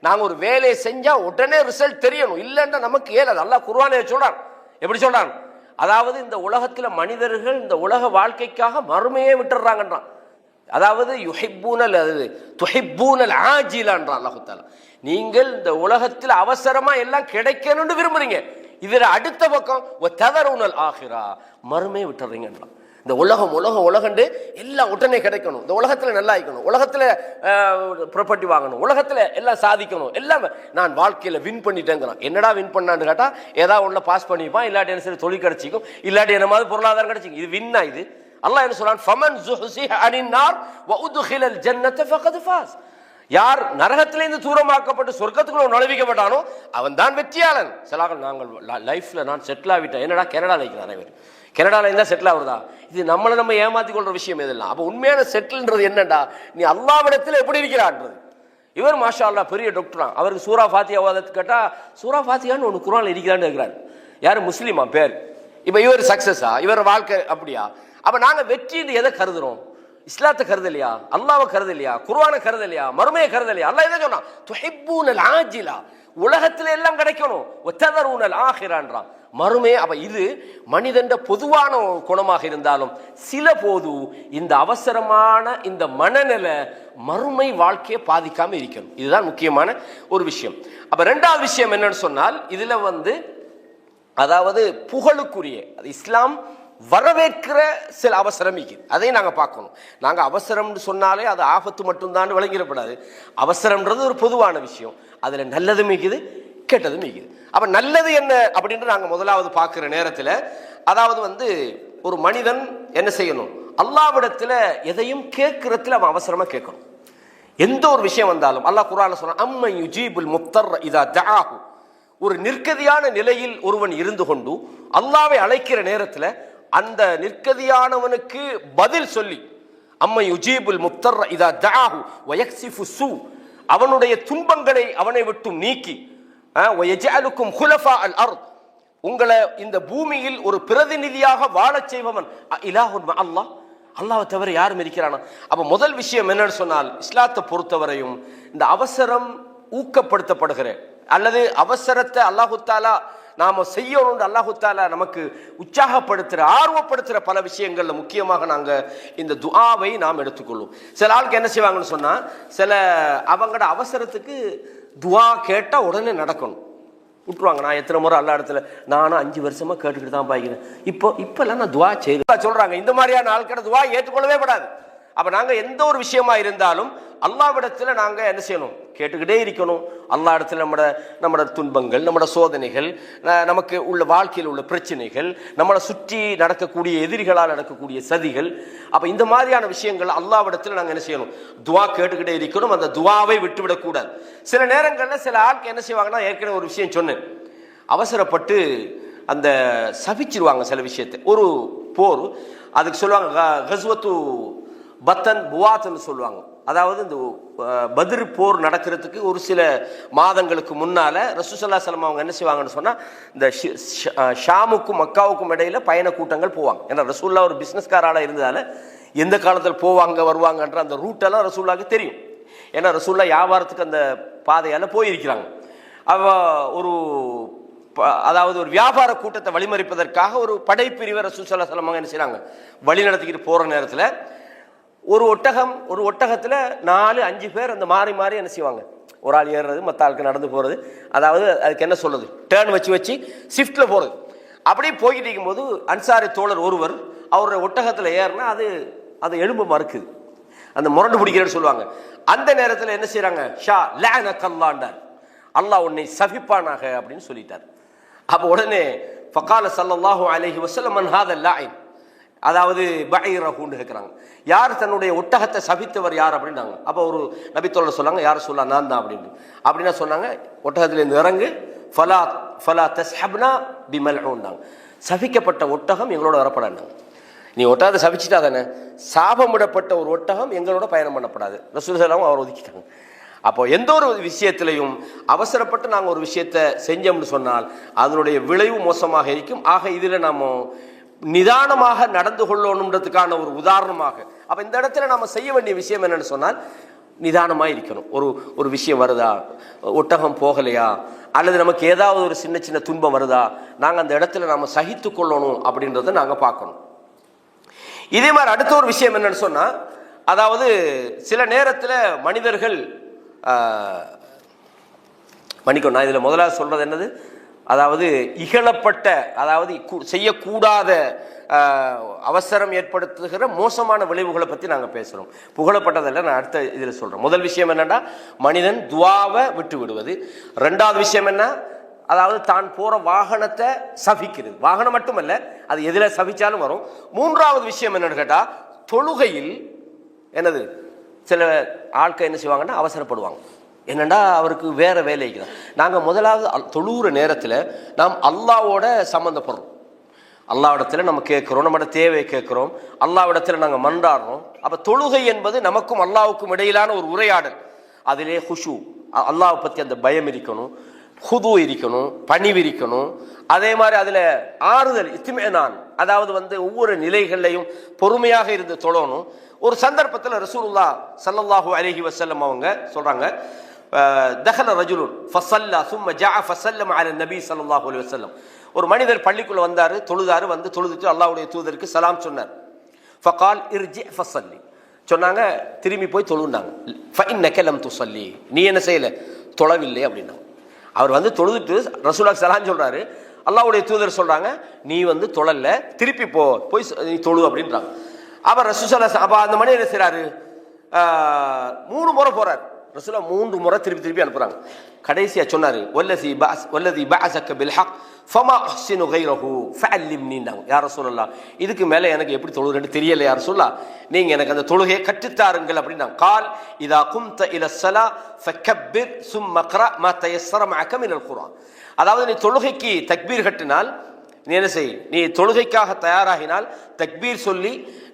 நாங்கள் ஒரு வேலையை செஞ்சா உடனே ரிசல்ட் தெரியணும், இல்லைன்னா நமக்கு ஏலாது. அல்லாஹ் குர்ஆனிலே சொல்றான், எப்படி சொல்றான், அதாவது இந்த உலகத்தில் மனிதர்கள் இந்த உலக வாழ்க்கைக்காக மறுமையே விட்டுறாங்கன்றான். அதாவது யுஹிப்பூனல் துஹிப்பூனல் ஆஜிலான்றான் அல்லாஹ் தஆலா. நீங்கள் இந்த உலகத்தில் அவசரமா எல்லாம் கிடைக்கணும்னு விரும்புறீங்க, இதுல அடுத்த பக்கம் ததருனல் ஆகிரா, மறுமையை விட்டுறீங்கன்றான். இந்த உலகண்டு எல்லாம் உடனே கிடைக்கணும், இந்த உலகத்தில் நல்லா இருக்கணும், உலகத்தில் ப்ராப்பர்ட்டி வாங்கணும், உலகத்தில் எல்லாம் சாதிக்கணும், எல்லாம் நான் வாழ்க்கையில் வின் பண்ணிட்டேங்கிறான். என்னடா வின் பண்ணான்னு கேட்டால் ஏதாவது ஒன்றில் பாஸ் பண்ணிப்பான், இல்லாட்டி என்ன சரி தொழில் கிடைச்சிக்கும், இல்லாட்டி என்ன மாதிரி பொருளாதாரம் கிடைச்சிக்கும். இது வின்னா? இது அல்லாஹ் என்ன சொல்றான், ஃபமன் ஸுஹ்ஸிஹ அனின் நார் வ உத்கிலல் ஜன்னத ஃபகத் ஃபாஸ். யார் நரகத்திலிருந்து தூரமாக்கப்பட்டு சொர்க்கத்துக்குள்ள நுழைவிக்கப்பட்டானோ அவன் தான் வெற்றியாளன். சிலாக்கள் நாங்கள் லைஃப்ல நான் செட்டில் ஆகிட்டேன், என்னடா கனடாவில் இருக்கிற அனைவரும் கனடாவில் இருந்தால் செட்டில் ஆகுறதா? இது நம்ம ஏமாத்தி கொள்ற விஷயம் எதெல்லாம். அப்போ உண்மையான செட்டில்ன்றது என்னண்டா, நீ அல்லாஹ்விடத்தில் எப்படி இருக்கிறான்றது. இவர் மாஷா அல்லாஹ் பெரிய டாக்டரா, அவருக்கு சூரா ஃபாத்தியா ஓதத்து கேட்டா சூரா ஃபாத்தியான்னு ஒன்று குர்ஆன்ல இருக்கிறான்னு இருக்கிறார். யார்? முஸ்லீமா பேர். இப்போ இவர் சக்சஸா, இவர் வாழ்க்கை அப்படியா? அப்போ நாங்கள் வெற்றின்னு எதை கருதுறோம்? இஸ்லாத்தை கருதலையா, அல்லாஹ்வை கருதலையா, குர்ஆனை கருதலையா, மறுமையை கருதலையா? அல்லாஹ் எதை சொன்னா, துஹிப்பூனல் ஆஜிலா, உலகத்தில் எல்லாம் கிடைக்கணும், வததருனல் ஆகிரான்றான், மறுமை. அப்ப இது மனிதன் பொதுவான குணமாக இருந்தாலும் சில போது இந்த அவசரமான இந்த மனநிலை மறுமை வாழ்க்கையை பாதிக்காம இருக்கணும். இதுதான் முக்கியமான ஒரு விஷயம். அப்ப 2வது விஷயம் என்னன்னு சொன்னால், இதுல அதாவது புகழுக்குரிய இஸ்லாம் வரவேற்கிற சில அவசரம் இருக்குது, அதையும் நாங்கள் பார்க்கணும். நாங்கள் அவசரம்னு சொன்னாலே அது ஆபத்து மட்டும்தான் விளங்கிடப்படாது. அவசரம்ன்றது ஒரு பொதுவான விஷயம், அதுல நல்லதும் இருக்குது கெட்டதும் இருக்குது. அப்ப நல்லது என்ன அப்படின்னு நாங்கள் முதலாவது பார்க்கிற நேரத்தில், அதாவது ஒரு மனிதன் என்ன செய்யணும், அல்லாஹ்விடத்தில் எதையும் கேட்கறதுல அவன் அவசரமா கேட்கணும். எந்த ஒரு விஷயம் வந்தாலும் அல்லாஹ் குர்ஆன்ல சொல்றான், அம்மன் யுஜீபுல் முஃப்தர் இதா தஆஹு. ஒரு நிர்கதியான நிலையில் ஒருவன் இருந்து கொண்டு அல்லாஹ்வை அழைக்கிற நேரத்தில் அந்த நிர்கதியானவனுக்கு பதில் சொல்லி, அம்மன் யுஜீபுல் முஃப்தர் இதா தஆஹு வ யக்ஸிஃபு ஸூ, அவனுடைய துன்பங்களை அவனை விட்டு நீக்கி, வயஜஅலுக்கும் குலஃபா அல் அர்த், உங்களை இந்த பூமியில் ஒரு பிரதிநிதியாக வாழச் செய்பவன் இலாஹுன் மஅ அல்லாஹ், அல்லாஹ்வை தவிர யாரும் இருக்கிறானா? அப்ப முதல் விஷயம் என்னன்னு சொன்னால், இஸ்லாத்தை பொறுத்தவரையும் இந்த அவசரம் ஊக்கப்படுத்தப்படுகிற அல்லது அவசரத்தை அல்லாஹு தஆலா நாம செய்யணும் அல்லாஹு தஆலா நமக்கு உற்சாகப்படுத்துற ஆர்வப்படுத்துற பல விஷயங்கள்ல முக்கியமாக நாங்க இந்த துஆவை நாம் எடுத்துக்கொள்வோம். சில ஆளுக்கு என்ன செய்வாங்கன்னு சொன்னா, சில அவங்களோட அவசரத்துக்கு துஆ கேட்டா உடனே நடக்கணும் விட்டுருவாங்க. நான் எத்தனை முறை அல்லா இடத்துல நானும் 5 வருஷமா கேட்டுக்கிட்டு தான் பாய்க்கிறேன், இப்பெல்லாம் நான் துஆ செய்யறேன் சொல்றாங்க. இந்த மாதிரியான ஆட்களோட துஆ ஏற்றுக்கொள்ளவே படாது. அப்ப நாங்க எந்த ஒரு விஷயமா இருந்தாலும் அல்லாஹ்விடத்துல நாங்க என்ன செய்யணும், கேட்டுக்கிட்டே இருக்கணும். அல்லாஹ் இடத்துல நம்மட துன்பங்கள், நம்மட சோதனைகள், நமக்கு உள்ள வாழ்க்கையில் உள்ள பிரச்சனைகள், நம்மளை சுற்றி நடக்கக்கூடிய எதிரிகளால் நடக்கக்கூடிய சதிகள், அப்ப இந்த மாதிரியான விஷயங்கள் அல்லாஹ்விடத்துல நாங்க என்ன செய்யணும், துஆ கேட்டுக்கிட்டே இருக்கணும். அந்த துஆவை விட்டுவிடக் கூடாது. சில நேரங்கள்ல சில ஆட்கள் என்ன செய்வாங்கன்னா, ஏற்கனவே ஒரு விஷயம் சொன்னேன், அவசரப்பட்டு அந்த சபிச்சிருவாங்க சில விஷயத்தை. ஒரு போர், அதுக்கு சொல்லுவாங்க கஸ்வத்து பத்தன் புவாத்னு சொல்லுவாங்க. அதாவது இந்த பத்ர் போர் நடக்கிறதுக்கு ஒரு சில மாதங்களுக்கு முன்னால ரசூலுல்லாஹி ஸல்லல்லாஹு அலைஹி வஸல்லம் அவங்க என்ன செய்வாங்கன்னு சொன்னா, இந்த ஷாமுக்கும் மக்காவுக்கும் இடையில பயண கூட்டங்கள் போவாங்க. ஏன்னா ரசூலுல்லாஹ் ஒரு பிசினஸ்காரால இருந்ததால எந்த காலத்தில் போவாங்க வருவாங்கன்ற அந்த ரூட்டெல்லாம் ரசூலுல்லாஹ்க்கு தெரியும். ஏன்னா ரசூலுல்லாஹ் வியாபாரத்துக்கு அந்த பாதையால போயிருக்கிறாங்க. அதாவது ஒரு வியாபார கூட்டத்தை வழிமறிப்பதற்காக ஒரு படைப்பிரிவை ரசூலுல்லாஹி ஸல்லல்லாஹு அலைஹி வஸல்லம் என்ன செய்றாங்க, வழி நடத்திக்கிட்டு போற நேரத்தில் ஒரு ஒட்டகத்தில் 4-5 பேர் அந்த மாறி மாறி என்ன செய்வாங்க, ஒரு ஆள் ஏறுறது மற்ற ஆளுக்கு நடந்து போகிறது, அதாவது அதுக்கு என்ன சொல்றது, டேர்ன் வச்சு ஷிஃப்டில் போகிறது. அப்படியே போய்கிட்டு இருக்கும்போது அன்சாரி தோழர் ஒருவர் அவருடைய ஒட்டகத்தில் ஏறினா அது எலும்பு மறுக்குது, அந்த முரண்டு பிடிக்கிறேன்னு சொல்லுவாங்க. அந்த நேரத்தில் என்ன செய்யறாங்க, ஷா லஅனக்கல்லாண்டார், அல்லாஹ் உன்னை சபிப்பானாக அப்படின்னு சொல்லிட்டார். அப்போ உடனே ஃபகால ஸல்லல்லாஹு அலைஹி வஸல்லம் மன் ஹாதல் லாயின், அதாவது பைரஹுன்னு கேட்குறாங்க, யார் தன்னுடைய ஒட்டகத்தை சபித்தவர் யார் அப்படின்னாங்க. அப்போ ஒரு நபித்தோழர் சொன்னாங்க, யார் சொல்லா நான் தான் அப்படின்னா சொன்னாங்க, ஒட்டகத்திலேருந்து இறங்கு, ஃபலா தஸ்ஹப்னா பிமல்ஊன்னாங்க, சபிக்கப்பட்ட ஒட்டகம் எங்களோட வரப்படாண்டாங்க. நீ ஒட்டகத்தை சபிச்சுட்டா தானே, சாபமிடப்பட்ட ஒரு ஒட்டகம் எங்களோட பயணம் பண்ணப்படாது. ரசூல் ஸல்லல்லாஹு அவர் ஒதுக்கிட்டாங்க. அப்போ எந்த ஒரு விஷயத்திலையும் அவசரப்பட்டு நாங்கள் ஒரு விஷயத்தை செஞ்சோம்னு சொன்னால் அதனுடைய விளைவு மோசமாக இருக்கும். ஆக இதில் நாம் நிதானமாக நடந்து கொள்ளணுன்றதுக்கான ஒரு உதாரணமாக, அப்போ இந்த இடத்துல நம்ம செய்ய வேண்டிய விஷயம் என்னன்னு சொன்னால் நிதானமாக இருக்கணும். ஒரு விஷயம் வருதா, ஒட்டகம் போகலையா, அல்லது நமக்கு ஏதாவது ஒரு சின்ன சின்ன துன்பம் வருதா, நாங்கள் அந்த இடத்துல நம்ம சகித்து கொள்ளணும் அப்படின்றத நாங்கள் பார்க்கணும். இதே மாதிரி அடுத்த ஒரு விஷயம் என்னன்னு சொன்னால், அதாவது சில நேரத்தில் மனிதர்கள் மன்னிக்கணும், நான் இதில் முதலாவது சொல்றது என்னது, அதாவது இகழப்பட்ட, அதாவது செய்யக்கூடாத அவசரம் ஏற்படுத்துகிற மோசமான விளைவுகளை பற்றி நாங்கள் பேசுகிறோம். புகழப்பட்டதல்ல, நான் அடுத்த இதில் சொல்கிறேன். முதல் விஷயம் என்னன்னா, மனிதன் துவாவை விட்டு விடுவது. ரெண்டாவது விஷயம் என்ன, அதாவது தான் போகிற வாகனத்தை சபிக்கிறது. வாகனம் மட்டுமல்ல, அது எதில் சபிச்சாலும் வரும். மூன்றாவது விஷயம் என்னன்னு கேட்டால், தொழுகையில் என்னது, சில ஆட்கள் என்ன செய்வாங்கன்னா அவசரப்படுவாங்க. என்னண்டா அவருக்கு வேற வேலைக்கு தான். நாங்கள் முதலாவது தொழுகிற நேரத்தில் நாம் அல்லாவோட சம்மந்தப்படுறோம், அல்லாவிடத்தில் நம்ம கேட்குறோம், நம்மளோட தேவையை கேட்குறோம், அல்லாவிடத்தில் நாங்கள் மன்றாடுறோம். அப்போ தொழுகை என்பது நமக்கும் அல்லாவுக்கும் இடையிலான ஒரு உரையாடல். அதிலே ஹுஷு, அல்லாவை பற்றி அந்த பயம் இருக்கணும், ஹுது இருக்கணும், பணிவு இருக்கணும். அதே மாதிரி அதில் ஆறுதல், இத்மினான், அதாவது ஒவ்வொரு நிலைகள்லையும் பொறுமையாக இருந்து தொழணும். ஒரு சந்தர்ப்பத்தில் ரசூலுல்லாஹ் ஸல்லல்லாஹு அலைஹி வஸல்லம் அவங்க சொல்றாங்க, தஹல ரஜுலுன் ஃபஸல்லா ثم جاء فسلم على النبي صلى الله عليه وسلم. ஒரு மனிதர் பள்ளிக்குள்ள வந்தாரு, தொழுதாரு, தொழுதுட்டு அல்லாஹ்வுடைய தூதருக்கு சலாம் சொன்னார். ஃபகால் இர்ஜி ஃபஸல்லி, சொன்னாங்க திரும்பி போய் தொழுனாங்க. ஃபஇன்னக லம் துஸல்லி, நீ என்ன செய்யல, தொழவில்லை அப்படின்னாங்க. அவர் தொழுதுட்டு ரசூலுல்லாஹ் சலாம் சொல்றாரு, அல்லாஹ்வுடைய தூதர் சொல்றாங்க, நீ தொழல, திருப்பி போய் நீ தொழு அப்படின்றாங்க. அப்ப ரசூலுல்லாஹ் அப்ப அந்த மனிதர் என்ன செய்றாரு, 3 முறை போறாரு. ரசூலுல்லாஹ் 3 முறை திருப்பி அனுப்புறாங்க. கடைசியா சொன்னாரு, வல்லதி பஅஸக பில் ஹக் ஃபமா அஹ்ஸினு கைரஹு ஃபஅல்லிம்னின்னாங்க. யா ரசூலுல்லாஹ், இதுக்கு மேல எனக்கு எப்படி தொழுகிறேன்னு தெரியல யா ரசூலுல்லாஹ், நீங்க எனக்கு அந்த தொழுகையை கற்றுத்தாருங்கள் அப்படின்னாங்க. கால் இதா கும்த இல ஸலா ஃபகப்பிர் ثم اقرأ ما تيسر معك من القرآن. அதாவது நீ தொழுகைக்கு தக்பீர் கட்டினால், நீ என்ன செய், நீ தொழுகைக்காக தயாராகினால் தக்பீர் சொல்லி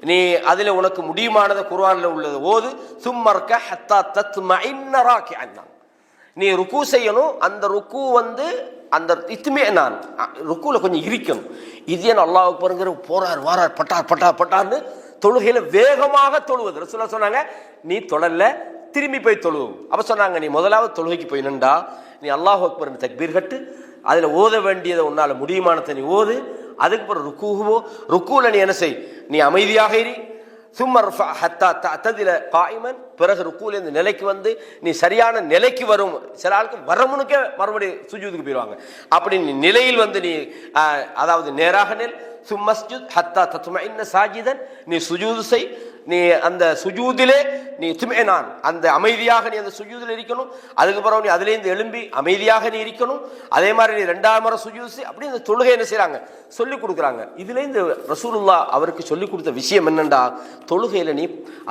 நீ அதில் உனக்கு முடியுமானதை குர்ஆனில் உள்ளது ஓது. சும்மர்க ஹத்தா தத்மஇன்ன ராக்கிஅன், நீ ருக்கு செய்யணும். அந்த ருக்கு அந்த இத்மினான், ருக்குல கொஞ்சம் இருக்கணும். இது என்ன அல்லாஹ் அக்பர்ங்கிற போறார் வாரார் பட்டார் பட்டார் பட்டார்னு தொழுகையில வேகமாக தொழுவது. ரசூலுல்லாஹ் சொன்னாங்க, நீ தொழல, திரும்பி போய் தொழுவு. அப்ப சொன்னாங்க, நீ முதலாவது தொழுகைக்கு போய் நின்றா, நீ அல்லாஹ் அக்பர் தக்பீர் கட்டு, அதில் ஓத வேண்டியதை உன்னால முடியுமானத்தை நீ ஓது. அதுக்கு பிறகு ருக்குல நீ என்ன செய், நீ அமைதியாக இரு. சும்மர் ஹத்தா தஅததில காயிமன், பிறகு ருக்குலேருந்து நிலைக்கு நீ சரியான நிலைக்கு வரும். சில ஆளுக்கு வரமுனுக்கே மறுபடியும் சுஜூதுக்கு போயிடுவாங்க. அப்படி நீ நிலையில் நீ அதாவது நேராக நெல். சும்மஸ்ஜுத் ஹத்தா தத்மஇன்ன சாஜிதன், நீ சுஜூது செய். நீ அந்த சுஜூதிலே நீ இத்மினான், அந்த அமைதியாக நீ அந்த சுஜூதில் இருக்கணும். அதுக்கப்புறம் நீ அதிலேருந்து எழும்பி அமைதியாக நீ இருக்கணும். அதே மாதிரி நீ 2ஆம் முறை சுஜூது செய். அப்படி இந்த தொழுகை என்ன செய்றாங்க, சொல்லி கொடுக்குறாங்க. இதுல இந்த ரசூலுல்லாஹ் அவருக்கு சொல்லி கொடுத்த விஷயம் என்னண்டா, தொழுகையில நீ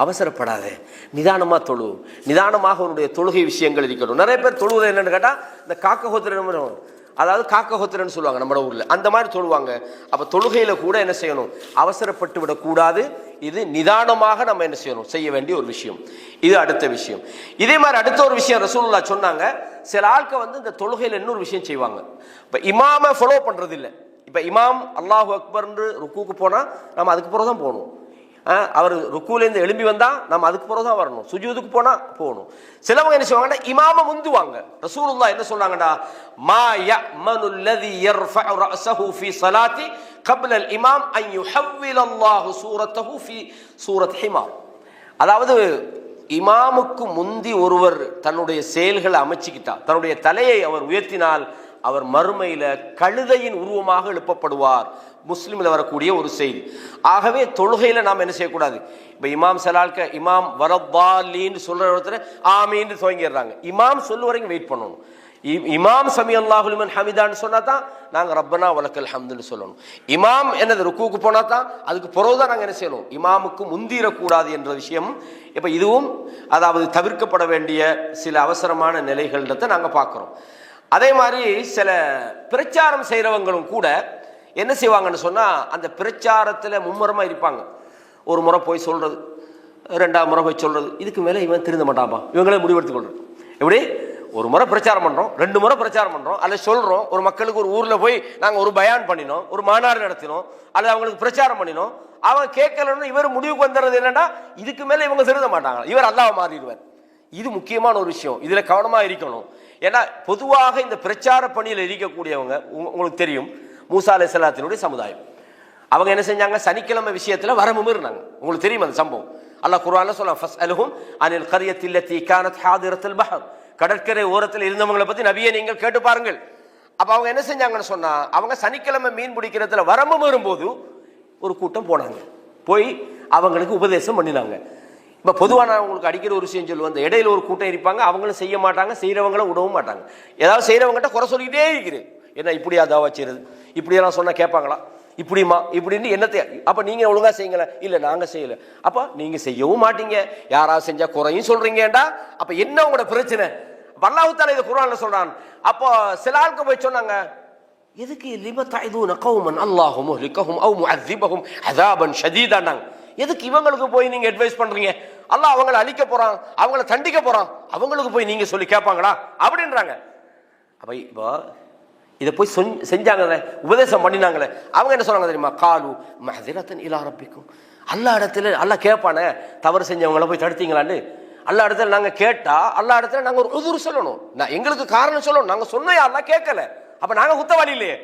அவசரப்படாத, நிதானமா தொழு, நிதானமாக உன்னுடைய தொழுகை விஷயங்கள் இருக்கணும். நிறைய பேர் தொழுவது என்னன்னு கேட்டா, இந்த காக்க ஹோத்திரம், அதாவது காக்க ஹோத்திரன்னு சொல்லுவாங்க நம்ம ஊர்ல, அந்த மாதிரி தொழுவாங்க. அப்ப தொழுகையில கூட என்ன செய்யணும், அவசரப்பட்டு விடக்கூடாது. இது நிதானமாக நம்ம என்ன செய்யணும், செய்ய வேண்டிய ஒரு விஷயம். இது அடுத்த விஷயம். இதே மாதிரி அடுத்த ஒரு விஷயம் ரசூலுல்லாஹ் சொன்னாங்க, சில ஆட்கள் இந்த தொழுகையில இன்னொரு விஷயம் செய்வாங்க. இப்ப இமாமை ஃபாலோ பண்றது இல்லை. இப்ப இமாம் அல்லாஹு அக்பர்ன்று ருக்குக்கு போனா நம்ம அதுக்கு பிறகு தான் போகணும். அவர் ருக்குலேருந்து எழும்பி வந்தா நம்ம அதுக்கு பிறகு தான் வரணும். சுஜூதுக்கு போனா போகணும். சிலவங்க என்ன செய்வாங்கன்னா, இமாம முந்துவாங்க. ரசூலுல்லாஹ் என்ன சொல்றாங்கடா, மா யஅமனு அல்லதி யர்ஃபஉ ரஅஸஹு ஃபீ ஸலாத்தி قبل الامام ان يحول الله صورته في سوره حمار. அதாவது இமாமுக்கு முந்தி ஒருவர் தன்னுடைய செயல்களை அமைச்சுக்கிட்டா, தன்னுடைய தலையை அவர் உயர்த்தினால் அவர் மறுமையில கழுதையின் உருவமாக எழுப்பப்படுவார். முஸ்லிமில் வரக்கூடிய ஒரு செய்தி. ஆகவே தொழுகையில நாம் என்ன செய்யக்கூடாது? இப்ப இமாம் சலால்க இமாம் வரப்பாலின்னு சொல்ற ஒருத்தர் ஆமீன்னு துவங்கிடுறாங்க. இமாம் சொல்லு வரைக்கும் வெயிட் பண்ணணும். இமாம் சமி அல்லாஹு லிமன் ஹமிதான்னு சொன்னா தான் நாங்க ரப்பனா வலக்கல் ஹம்துன்னு சொல்லணும். இமாம் என்னது ருக்குக்கு போனா தான் அதுக்கு பிறகுதான் நாங்க என்ன செய்யணும்? இமாமுக்கு முந்திரக்கூடாது என்ற விஷயம் இப்ப இதுவும் அதாவது தவிர்க்கப்பட வேண்டிய சில அவசரமான நிலைகள்ன்றதை நாங்க பார்க்கிறோம். அதே மாதிரி சில பிரச்சாரம் செய்யறவங்களும் கூட என்ன செய்வாங்கன்னு சொன்னா, அந்த பிரச்சாரத்துல மும்முரமா இருப்பாங்க. ஒரு முறை போய் சொல்றது, ரெண்டாவது முறை போய் சொல்றது, இதுக்கு மேல இவன் திருந்த மாட்டான்பா, இவங்களே முடிவெடுத்துக் கொள்றது. எப்படி ஒரு முறை பிரச்சாரம் பண்றோம், 2 முறை பிரச்சாரம் பண்றோம், அல்ல சொல்றோம், ஒரு மக்களுக்கு ஒரு ஊர்ல போய் நாங்க ஒரு பயான் பண்ணினோம், ஒரு மாநாடு நடத்தினோம், அல்லது அவங்களுக்கு பிரச்சாரம் பண்ணினோம், அவங்க கேட்கலன்னு இவர் முடிவுக்கு வந்துடுறது என்னன்னா, இதுக்கு மேல இவங்க திருந்த மாட்டாங்க, இவர் அல்லாஹ் மாறிடுவார். இது முக்கியமான ஒரு விஷயம், இதுல கவனமா இருக்கணும். ஏன்னா பொதுவாக இந்த பிரச்சார பணியில் இருக்கக்கூடியவங்க உங்களுக்கு தெரியும், மூசா அலைஹிஸ்ஸலாத்தினுடைய சமுதாயம். அவங்க என்ன செஞ்சாங்க? சனிக்கிழமை விஷயத்துல வரம்பு இருந்தாங்க. உங்களுக்கு தெரியும் அந்த சம்பவம். அல்லாஹ் குர்ஆன்ல சொல்றான், ஃபஸ்அலுஹும் அனில் கரியத்தி அல்லதி கானத் ஹாதிரத்துல் பஹர், கடற்கரை ஓரத்தில் இருந்தவங்களை பத்தி நபியே நீங்கள் கேட்டு பாருங்கள். அப்ப அவங்க என்ன செஞ்சாங்கன்னு சொன்னா, அவங்க சனிக்கிழமை மீன் பிடிக்கிறதுல வரம்பு வரும்போது ஒரு கூட்டம் போனாங்க, போய் அவங்களுக்கு உபதேசம் பண்ணினாங்க. இப்ப பொதுவாக நான் உங்களுக்கு அடிக்கிற ஒரு விஷயம் சொல்லுவேன், இடையில ஒரு கூட்டம் இருப்பாங்க, அவங்களும் செய்ய மாட்டாங்க, செய்யறவங்களும் விடவும் மாட்டாங்க. ஏதாவது செய்யறவங்ககிட்ட குறை சொல்லிக்கிட்டே இருக்கிறேன், என்ன இப்படியா தாவா செய்யறது, இப்படியெல்லாம் சொன்னா கேட்பாங்களா, இப்படிமா இப்படின்னு என்னத்தை, அப்ப நீங்க ஒழுங்கா செய்யுங்களேன், இல்ல நாங்க செய்யல, அப்ப நீங்க செய்யவும் மாட்டீங்க, யாராவது செஞ்சா குறையும் சொல்றீங்கடா, அப்ப என்ன உங்களோட பிரச்சனை? அல்லாஹ் தஆலா இத குர்ஆன்ல சொல்றான். அப்போ சில ஆட்கள் போய் சொன்னாங்க, எதுக்கு லிம தஇதுன கௌமன் அல்லாஹு முஹ்லிகஹும் அவ் முஅذிபஹும் அஸாபன் ஷதீதா, எதுக்கு இவங்களுக்கு போய் நீங்க அட்வைஸ் பண்றீங்க? அல்லாஹ் அவங்களை அழிக்க போறான், அவங்களை தண்டிக்க போறான், அவங்களுக்கு போய் நீங்க சொல்லி கேட்பாங்களா அப்படின்றாங்க. அப்ப இப்போ இதை போய் செஞ்சாங்களே, உபதேசம் பண்ணினாங்களே, அவங்க என்ன சொன்னாங்க தெரியுமா? காலு மஹ்திரத்தன் இலா ரப்பிக்கும், அல்லாஹ் இடத்துல அல்லாஹ் கேட்பானே, தவறு செஞ்சவங்களை போய் தடுத்தீங்களான்னு அல்லாஹ் இடத்துல நாங்க கேட்டா, அல்லாஹ் இடத்துல நாங்க ஒரு உதுர் சொல்லணும், எங்களுக்கு காரணம் சொல்லணும், நாங்க சொன்னோம் அல்லாஹ் கேட்கல, அப்ப நாங்க குத்தவாளி இல்லையே.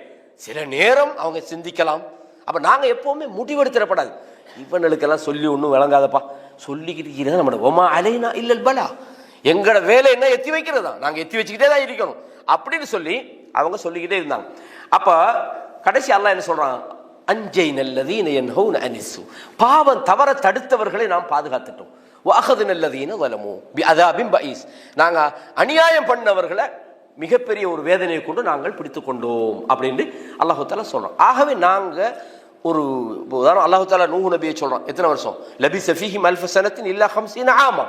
சில நேரம் அவங்க சிந்திக்கலாம். அப்ப நாங்க எப்பவுமே முடிவெடுத்துடப்படாது, இவனுக்கெல்லாம் சொல்லி ஒன்றும் விளங்காதப்பா, சொல்லிக்கிட்டு இருக்கிறது நம்ம ஒமா அலைனா இல்லல் பலா, எங்களோட வேலை என்ன எத்தி வைக்கிறதா, நாங்க எத்தி வச்சுக்கிட்டே தான் இருக்கணும் அப்படின்னு சொல்லி அவங்க சொல்லிக்கிட்டே இருந்தாங்க. அப்ப கடைசி அல்லாஹ் என்ன சொல்றான்? அன்ஜைனல்லதீன யன்ஹூன அனிஸ்ஸு, பாவம் தவற தடுத்தவர்களை நாம் பாதுகாத்துட்டோம். வஅഖذனல்லதீன ஸலமு பிஅஸாபின் பஈஸ், நாங்க அநியாயம் பண்ணவர்களை மிகப்பெரிய ஒரு வேதனையை கொண்டு நாங்கள் பிடித்து கொண்டோம் அப்படின்னு அல்லாஹ் தஆலா சொல்றோம். ஆகவே நாங்க ஒரு உதாரணம், அல்லாஹ் தஆலா நூஹ் நபியை சொல்றான், எத்தனை வருஷம்? லபிஸ ஃபீஹிம் அல்ஃப ஸனத்தின் இல்லா 50 ஆமா,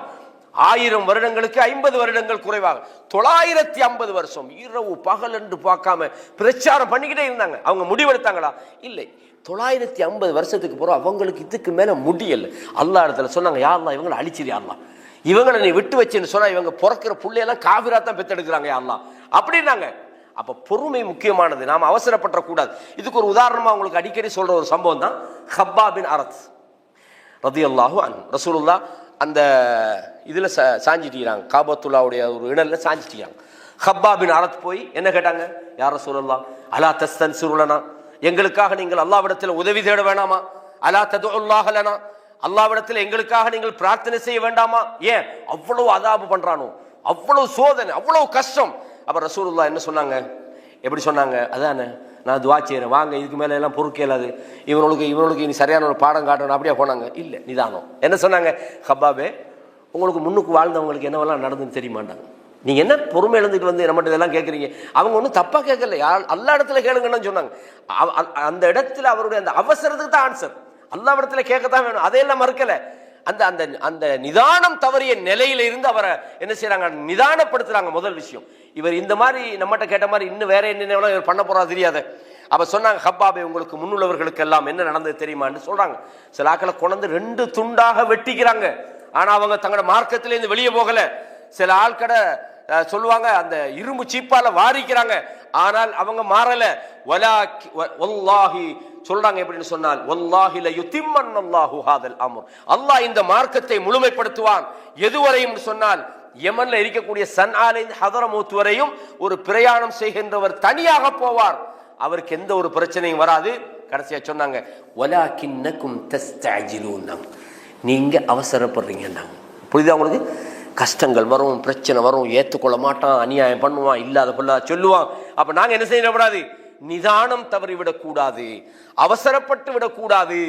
1000 வருடங்களுக்கு 50 வருடங்கள் குறைவாக 950 வருஷம் இரவு பகல் என்று பார்க்காம பிரச்சாரம் பண்ணிக்கிட்டே இருந்தாங்க. அவங்க முடிவெடுத்தாங்களா? இல்லை. 950 வருஷத்துக்கு போறோம், அவங்களுக்கு இதுக்கு மேல முடியல. அல்லாஹ் இடத்துல சொன்னாங்க, யா அல்லாஹ் இவங்களை அழிச்சிரியா அல்லாஹ், இவங்களை நீ விட்டு வச்சுன்னு சொன்னா இவங்க பிறக்கிற பிள்ளையெல்லாம் காவிரா தான் பெத்தெடுக்கிறாங்க யா அல்லாஹ் அப்படின்னாங்க. அப்ப பொறுமை முக்கியமானது, நாம் அவசரப்பட கூடாது. இதுக்கு ஒரு உதாரணமா உங்களுக்கு அடிக்கடி சொல்ற ஒரு சம்பவம் தான் ஹப்பாப் பின் அரத் ரலியல்லாஹு அன்ஹு. ரசூலுல்லாஹ் அந்த இதுல சாஞ்சிட்டிக்கிறாங்க, காபத்துல்லாவுடைய ஒரு இடல்ல சாஞ்சிட்டிக்கிறாங்க. ஹப்பாப் பின் அரத் போய் என்ன கேட்டாங்க? யா ரசூலல்லாஹ் அலா தஸ்தன்சிருலனா, எங்களுக்காக நீங்கள் அல்லாஹ்விடத்தில் உதவி தேட வேண்டாமா? அலா ததுல்லாஹ லனா, அல்லாஹ்விடத்தில் எங்களுக்காக நீங்கள் பிரார்த்தனை செய்ய வேண்டாமா? ஏன் அவ்வளவு அதாபு பண்றானோ, அவ்வளவு சோதனை, அவ்வளவு கஷ்டம். அப்ப ரசூலுல்லாஹ் என்ன சொன்னாங்க? எப்படி சொன்னாங்க? அதானே நான் துவா செய்யறேன், வாங்க இதுக்கு மேல எல்லாம் பொறுக்கேலாது, இவனுக்கு இனி சரியான ஒரு பாடம் காட்டணும், அப்படியே போனாங்க. இல்ல நிதானம். என்ன சொன்னாங்க? ஹப்பாபே, உங்களுக்கு முன்னுக்கு வாழ்ந்தவங்களுக்கு என்னவெல்லாம் நடந்துன்னு தெரியுமாண்டாங்க. நீங்க என்ன பொறுமை எழுந்துட்டு வந்து நம்மகிட்ட இதெல்லாம் கேட்குறீங்க? அவங்க ஒன்றும் தப்பா கேட்கல, அல்லா இடத்துல கேளுங்கன்னு சொன்னாங்க. அந்த இடத்துல அவருடைய அந்த அவசரத்துக்கு தான் ஆன்சர், அல்லா இடத்துல கேட்கத்தான் வேணும், அதையெல்லாம் மறுக்கல. அந்த அந்த அந்த நிதானம் தவறிய நிலையில இருந்து அவரை என்ன செய்யறாங்க? நிதானப்படுத்துறாங்க. முதல் விஷயம், இவர் இந்த மாதிரி நம்மகிட்ட கேட்ட மாதிரி இன்னும் வேற என்ன இவர் பண்ண போறா தெரியாத. அப்ப சொன்னாங்க, ஹப்பாபே உங்களுக்கு முன்னுள்ளவர்களுக்கு எல்லாம் என்ன நடந்தது தெரியுமான்னு சொல்றாங்க. சில ஆக்களை கொண்டு 2 துண்டாக வெட்டிக்கிறாங்க, ஆனா அவங்க தங்களோட மார்க்கத்திலேருந்து வெளியே போகல. சில ஆட்கடை சொல்லுவாங்க அந்த இரும்பு சீப்பால வாரிக்கிறாங்க, ஆனால் அவங்க மாறல. வல்லாஹி சொல்றாங்க எப்படின்னு சொன்னால், வல்லாஹி ல யுதிம்மன்னல்லாஹு ஹாதல் அம்ர், அல்லாஹ் இந்த மார்க்கத்தை முழுமைப்படுத்துவான். எதுவரையும் சொன்னால், யமன்ல இருக்கக்கூடிய சன்ஆலின் ஹதரமூத் வரையும் ஒரு பிரயாணம் செய்கின்றவர் தனியாக போவார், அவருக்கு எந்த ஒரு பிரச்சனையும் வராது. கடைசியா சொன்னாங்க, வலாகின்னகும் தஸ்தஅஜிலூன், நீங்கள் அவசரப்படுறீங்கன்னாங்க. புரியுதா உங்களுக்கு? கஷ்டங்கள் வரும், பிரச்சனை வரும், ஏற்றுக்கொள்ள மாட்டான், அநியாயம் பண்ணுவான், இல்லாத பொல்லா சொல்லுவான். அப்போ நாங்கள் என்ன செய்யக்கூடாது? நிதானம் தவறிவிடக்கூடாது, அவசரப்பட்டு விடக்கூடாது,